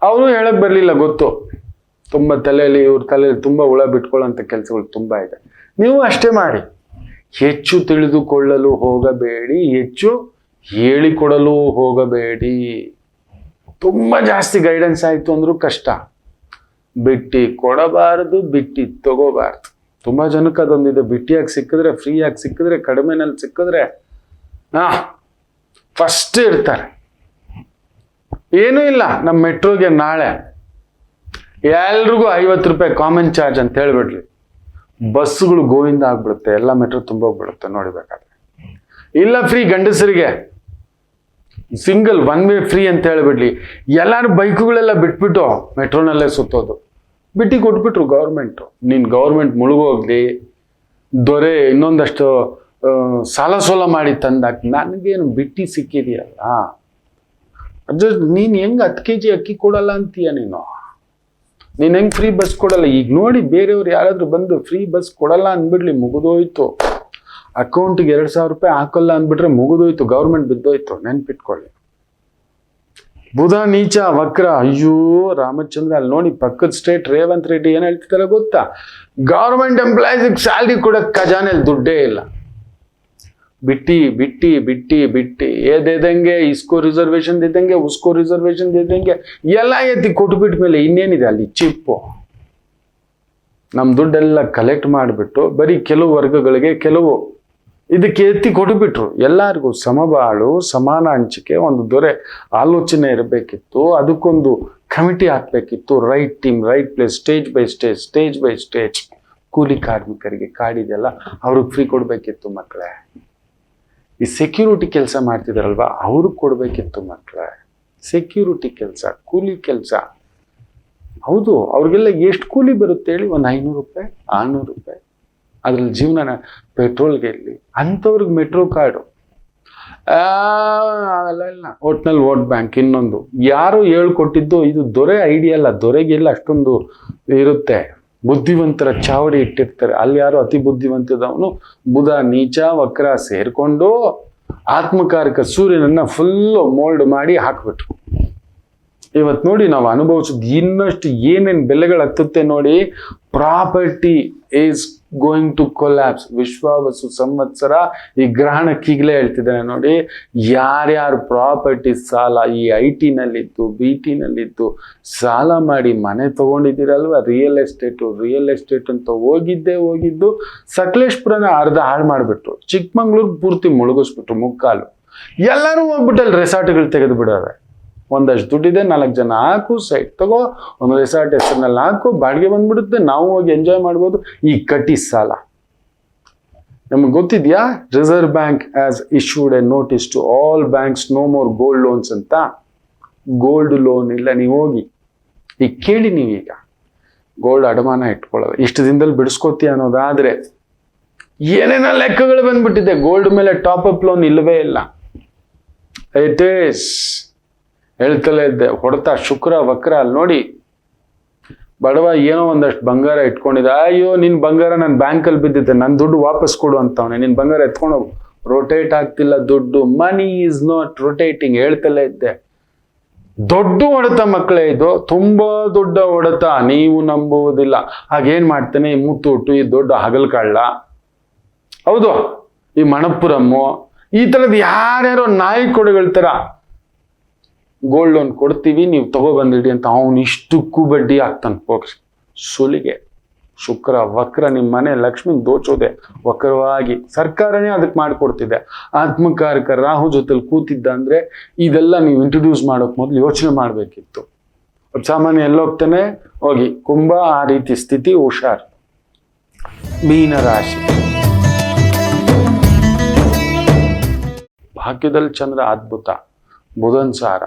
ಅವರು ಹೇಳಕ್ ಬರ್ಲಿಲ್ಲ, ಗೊತ್ತು. ತುಂಬಾ ಇವ್ರ ತಲೆಯಲ್ಲಿ ತುಂಬಾ ಹುಳ ಬಿಟ್ಕೊಳ್ಳೋಂಥ ಕೆಲಸಗಳು ತುಂಬಾ ಇದೆ. ನೀವು ಅಷ್ಟೇ ಮಾಡಿ. ಹೆಚ್ಚು ತಿಳಿದುಕೊಳ್ಳಲು ಹೋಗಬೇಡಿ, ಹೆಚ್ಚು ಹೇಳಿಕೊಡಲು ಹೋಗಬೇಡಿ. ತುಂಬಾ ಜಾಸ್ತಿ ಗೈಡೆನ್ಸ್ ಆಯ್ತು ಅಂದ್ರೂ ಕಷ್ಟ. ಬಿಟ್ಟಿ ಕೊಡಬಾರದು, ಬಿಟ್ಟಿ ತಗೋಬಾರ್ದು. ತುಂಬಾ ಜನಕ್ಕೆ ಅದೊಂದಿದೆ. ಬಿಟ್ಟಿಯಾಗಿ ಸಿಕ್ಕಿದ್ರೆ, ಫ್ರೀಯಾಗಿ ಸಿಕ್ಕಿದ್ರೆ, ಕಡಿಮೆನಲ್ಲಿ ಸಿಕ್ಕಿದ್ರೆ ಫಸ್ಟ್ ಇರ್ತಾರೆ. ಏನೂ ಇಲ್ಲ. ನಮ್ಮ ಮೆಟ್ರೋಗೆ ನಾಳೆ ಎಲ್ರಿಗೂ 50 ರೂಪಾಯಿ ಕಾಮನ್ ಚಾರ್ಜ್ ಅಂತ ಹೇಳ್ಬಿಡ್ಲಿ. ಬಸ್ಸುಗಳು ಗೋವಿಂದ ಆಗ್ಬಿಡುತ್ತೆ, ಎಲ್ಲ ಮೆಟ್ರೋ ತುಂಬೋಗ್ಬಿಡುತ್ತೆ ನೋಡಿಬೇಕಾದ್ರೆ. ಇಲ್ಲ ಫ್ರೀ ಗಂಡಸರಿಗೆ, ಸಿಂಗಲ್ 1 ವೇ ಫ್ರೀ ಅಂತ ಹೇಳ್ಬಿಡ್ಲಿ. ಎಲ್ಲಾರು ಬೈಕುಗಳೆಲ್ಲ ಬಿಟ್ಬಿಟ್ಟು ಮೆಟ್ರೋನಲ್ಲೇ ಸುತ್ತೋದು. ಬಿಟ್ಟು ಕೊಟ್ಬಿಟ್ರು ಗೌರ್ಮೆಂಟು. ನೀನು ಗೌರ್ಮೆಂಟ್ ಮುಳುಗೋಗ್ಲಿ, ದೊರೆ ಇನ್ನೊಂದಷ್ಟು ಸಾಲ ಸೋಲ ಮಾಡಿ ತಂದಾಕ ನನಗೇನು ಬಿಟ್ಟಿ ಸಿಕ್ಕಿದೆಯಲ್ಲ. ಅದು ನೀನು ಹೆಂಗೆ 10 kg ಅಕ್ಕಿ ಕೊಡಲ್ಲ ಅಂತೀಯ ನೀನು ಹೆಂಗೆ ಫ್ರೀ ಬಸ್ ಕೊಡಲ್ಲ? ಈಗ ನೋಡಿ, ಬೇರೆಯವ್ರು ಯಾರಾದ್ರೂ ಬಂದು ಫ್ರೀ ಬಸ್ ಕೊಡಲ್ಲ ಅಂದ್ಬಿಡ್ಲಿ, ಮುಗಿದೋಯ್ತು. ಅಕೌಂಟಿಗೆ 2000 ರೂಪಾಯಿ ಹಾಕಲ್ಲ ಅಂದ್ಬಿಟ್ರೆ ಮುಗಿದೋಯ್ತು, ಗೌರ್ಮೆಂಟ್ ಬಿದ್ದೋಯ್ತು. ನೆನ್ಪಿಟ್ಕೊಳ್ಳಿ. ಬುಧ ನೀಚ ವಕ್ರ. ಅಯ್ಯೋ ರಾಮಚಂದ್ರ, ಅಲ್ಲಿ ನೋಡಿ ಪಕ್ಕದ ಸ್ಟೇಟ್ ರೇವಂತ್ ರೆಡ್ಡಿ ಏನ್ ಹೇಳ್ತಿದ್ದಾರೆ ಗೊತ್ತಾ? ಗೌರ್ಮೆಂಟ್ ಎಂಪ್ಲಾಯೀಸ್ ಸ್ಯಾಲ್ರಿ ಕೊಡಕ್ ಖಜಾನೆಯಲ್ಲಿ ದುಡ್ಡೇ ಇಲ್ಲ. ಬಿಟ್ಟಿ ಬಿಟ್ಟಿ ಬಿಟ್ಟಿ ಬಿಟ್ಟಿ ಏದಂಗೆ ಇಸ್ಕೋ ರಿಸರ್ವೇಶನ್ ಇದ್ದಂಗೆ, ಉಸ್ಕೋ ರಿಸರ್ವೇಶನ್ ಇದ್ದಂಗೆ ಎಲ್ಲ ಎತ್ತಿ ಕೊಟ್ಬಿಟ್ಟ ಮೇಲೆ ಇನ್ನೇನಿದೆ ಅಲ್ಲಿ? ಚಿಪ್ಪು. ನಮ್ಮ ದುಡ್ಡೆಲ್ಲ ಕಲೆಕ್ಟ್ ಮಾಡಿಬಿಟ್ಟು ಬರೀ ಕೆಲವು ವರ್ಗಗಳಿಗೆ, ಕೆಲವು ಇದಕ್ಕೆ ಎತ್ತಿ ಕೊಟ್ಬಿಟ್ರು. ಎಲ್ಲರಿಗೂ ಸಮಬಾಳು, ಸಮಾನ ಹಂಚಿಕೆ, ಒಂದು ದೊರೆ ಆಲೋಚನೆ ಇರಬೇಕಿತ್ತು. ಅದಕ್ಕೊಂದು ಕಮಿಟಿ ಹಾಕ್ಬೇಕಿತ್ತು. Right team, right place, stage by stage. ಕೂಲಿ ಕಾರ್ಮಿಕರಿಗೆ ಕಾಡಿದೆಲ್ಲ ಅವ್ರಿಗೆ ಫ್ರೀ ಕೊಡ್ಬೇಕಿತ್ತು ಮಕ್ಕಳೇ. ಈ ಸೆಕ್ಯೂರಿಟಿ ಕೆಲಸ ಮಾಡ್ತಿದಾರಲ್ವಾ, ಅವ್ರಿಗೆ ಕೊಡ್ಬೇಕಿತ್ತು ಮಕ್ಕಳೇ. ಸೆಕ್ಯೂರಿಟಿ ಕೆಲಸ, ಕೂಲಿ ಕೆಲಸ. ಹೌದು, ಅವ್ರಿಗೆಲ್ಲ ಎಷ್ಟು ಕೂಲಿ ಬರುತ್ತೆ ಹೇಳಿ? ಒಂದು 500 ರೂಪಾಯಿ, 600 ರೂಪಾಯಿ. ಅದ್ರಲ್ಲಿ ಜೀವನ ಪೆಟ್ರೋಲ್ಗೆ ಇಲ್ಲಿ. ಅಂಥವ್ರಿಗೆ ಮೆಟ್ರೋ ಕಾರ್ಡು ಅಲ್ಲ. ಒಟ್ನಲ್ಲಿ ವೋಟ್ ಬ್ಯಾಂಕ್. ಇನ್ನೊಂದು ಯಾರು ಹೇಳ್ಕೊಟ್ಟಿದ್ದು, ಇದು ದೊರೆ ಐಡಿಯಾ ಅಲ್ಲ. ದೊರೆಗೆಲ್ಲ ಅಷ್ಟೊಂದು ಇರುತ್ತೆ. ಬುದ್ಧಿವಂತರ ಚಾವಡಿ ಇಟ್ಟಿರ್ತಾರೆ. ಅಲ್ಲಿ ಯಾರು ಅತಿ ಬುದ್ಧಿವಂತದವನು ಬುಧ ನೀಚ ವಕ್ರ ಸೇರ್ಕೊಂಡು ಆತ್ಮಕಾರಕ ಸೂರ್ಯನನ್ನ ಫುಲ್ಲು ಮೋಲ್ಡ್ ಮಾಡಿ ಹಾಕ್ಬಿಟ್ರು. ಇವತ್ತು ನೋಡಿ ನಾವು ಅನುಭವಿಸೋದು ಇನ್ನಷ್ಟು ಏನೇನು ಬೆಲೆಗಳು ಹತ್ತುತ್ತೆ ನೋಡಿ. Property is going to collapse. Vishvavasu ಸಂವತ್ಸರ ಈ ಗ್ರಹಣಕ್ಕೀಗಲೇ ಹೇಳ್ತಿದ್ದೇನೆ ನೋಡಿ. ಯಾರ್ಯಾರು ಪ್ರಾಪರ್ಟಿ ಸಾಲ, ಈ IT ನಲ್ಲಿದ್ದು, BT ನಲ್ಲಿದ್ದು ಸಾಲ ಮಾಡಿ ಮನೆ ತಗೊಂಡಿದ್ದೀರಲ್ವ, ರಿಯಲ್ ಎಸ್ಟೇಟ್ ಅಂತ ಹೋಗಿದ್ದು ಸಕಲೇಶ್ಪುರನ ಅರ್ಧ ಹಾಳು ಮಾಡಿಬಿಟ್ರು. ಚಿಕ್ಕಮಂಗ್ಳೂರ್ ಪೂರ್ತಿ ಮುಳುಗಿಸ್ಬಿಟ್ರು. ಮುಕ್ಕಾಲು ಎಲ್ಲರೂ ಹೋಗ್ಬಿಟ್ಟು ಅಲ್ಲಿ ರೆಸಾರ್ಟ್ಗಳು ತೆಗೆದು ಬಿಡೋರೆ. ಒಂದಷ್ಟು ದುಡ್ಡಿದೆ, 4 ಜನ ಹಾಕು, ಸೈಟ್ ತಗೋ, ಒಂದು ರೆಸಾರ್ಟ್ ಹೆಸರಿನಲ್ಲಿ ಹಾಕು, ಬಾಡಿಗೆ ಬಂದ್ಬಿಡುತ್ತೆ, ನಾವು ಹೋಗಿ ಎಂಜಾಯ್ ಮಾಡ್ಬೋದು. ಈ ಕಟ್ಟಿ ಸಾಲ ನಮಗೆ ಗೊತ್ತಿದ್ಯಾ? Reserve Bank has issued a notice to all banks, no more gold loans ಅಂತ. ಗೋಲ್ಡ್ ಲೋನ್ ಇಲ್ಲ. ನೀವು ಹೋಗಿ ಈಗ ಕೇಳಿ, ನೀವೀಗ ಗೋಲ್ಡ್ ಅಡಮಾನ ಇಟ್ಕೊಳ್ಳೋದು, ಇಷ್ಟು ದಿನದಲ್ಲಿ ಬಿಡಿಸ್ಕೋತೀಯ ಅನ್ನೋದಾದ್ರೆ ಏನೇನೋ ಲೆಕ್ಕಗಳು ಬಂದ್ಬಿಟ್ಟಿದೆ. ಗೋಲ್ಡ್ ಮೇಲೆ ಟಾಪ್ ಅಪ್ ಲೋನ್ ಇಲ್ಲವೇ ಇಲ್ಲ. ಇಟ್ ಈಸ್ ಹೇಳ್ತಲೇ ಇದ್ದೆ. ಹೊಡೆತ ಶುಕ್ರ ವಕ್ರ ಅಲ್ಲಿ ನೋಡಿ. ಬಡವ ಏನೋ ಒಂದಷ್ಟು ಬಂಗಾರ ಇಟ್ಕೊಂಡಿದ್ದ, ಅಯ್ಯೋ ನಿನ್ ಬಂಗಾರ ನನ್ನ ಬ್ಯಾಂಕಲ್ಲಿ ಬಿದ್ದಿದೆ, ನನ್ನ ದುಡ್ಡು ವಾಪಸ್ ಕೊಡು ಅಂತವನೆ. ನಿನ್ ಬಂಗಾರ ಎತ್ಕೊಂಡು ಹೋಗು. ರೊಟೇಟ್ ಆಗ್ತಿಲ್ಲ ದುಡ್ಡು. Money is not rotating. ಹೇಳ್ತಲೇ ಇದ್ದೆ. ದೊಡ್ಡ ಹೊಡೆತ ಮಕ್ಕಳೇ ಇದು, ತುಂಬಾ ದೊಡ್ಡ ಹೊಡೆತ. ನೀವು ನಂಬುವುದಿಲ್ಲ. ಹಾಗೇನ್ ಮಾಡ್ತಾನೆ ಈ ಮುತ್ತೂಟು, ಈ ದೊಡ್ಡ ಹಗಲ್ಕಳ್ಳ, ಹೌದು, ಈ ಮಣಪುರಮ್ಮು, ಈ ತರದ್ ಯಾರ್ಯಾರೋ ನಾಯಿ ಕೊಡುಗಳ ತರ ಗೋಲ್ಡ್ ಲೋನ್ ಕೊಡ್ತೀವಿ, ನೀವು ತಗೊಬಂದಿಡಿ ಅಂತ ಅವನು ಇಷ್ಟಕ್ಕೂ ಬಡ್ಡಿ ಆಗ್ತಾನೆ. ಹೋಗ್ರಿ ಸುಲಿಗೆ. ಶುಕ್ರ ವಕ್ರ, ನಿಮ್ಮ ಮನೆ ಲಕ್ಷ್ಮಿ ದೋಚೋದೆ ವಕ್ರವಾಗಿ. ಸರ್ಕಾರನೇ ಅದಕ್ಕೆ ಮಾಡಿಕೊಡ್ತಿದೆ. ಆತ್ಮಕಾರಕ ರಾಹು ಜೊತೆಲಿ ಕೂತಿದ್ದ ಅಂದ್ರೆ ಇದೆಲ್ಲ ನೀವು ಇಂಟ್ರೊಡ್ಯೂಸ್ ಮಾಡೋಕ್ ಮೊದಲು ಯೋಚನೆ ಮಾಡ್ಬೇಕಿತ್ತು. ಸಾಮಾನ್ಯ ಎಲ್ಲೋಗ್ತಾನೆ ಹೋಗಿ ಕುಂಭ, ಆ ರೀತಿ ಸ್ಥಿತಿ. ಹುಷಾರ್. ಮೀನ ರಾಶಿ. ಭಾಗ್ಯದಲ್ಲಿ ಚಂದ್ರ ಅದ್ಭುತ. ಬುಧನ್ ಸಾರ.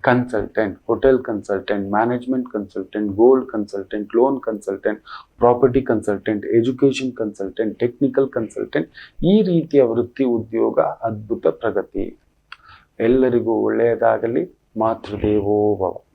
Consultant, hotel consultant, management consultant, gold consultant, loan consultant, property consultant, education consultant, technical consultant, ಈ ರೀತಿಯ ವೃತ್ತಿ ಉದ್ಯೋಗ ಅದ್ಭುತ ಪ್ರಗತಿ. ಎಲ್ಲರಿಗೂ ಒಳ್ಳೆಯದಾಗಲಿ. ಮಾತೃದೇವೋ ಭವ.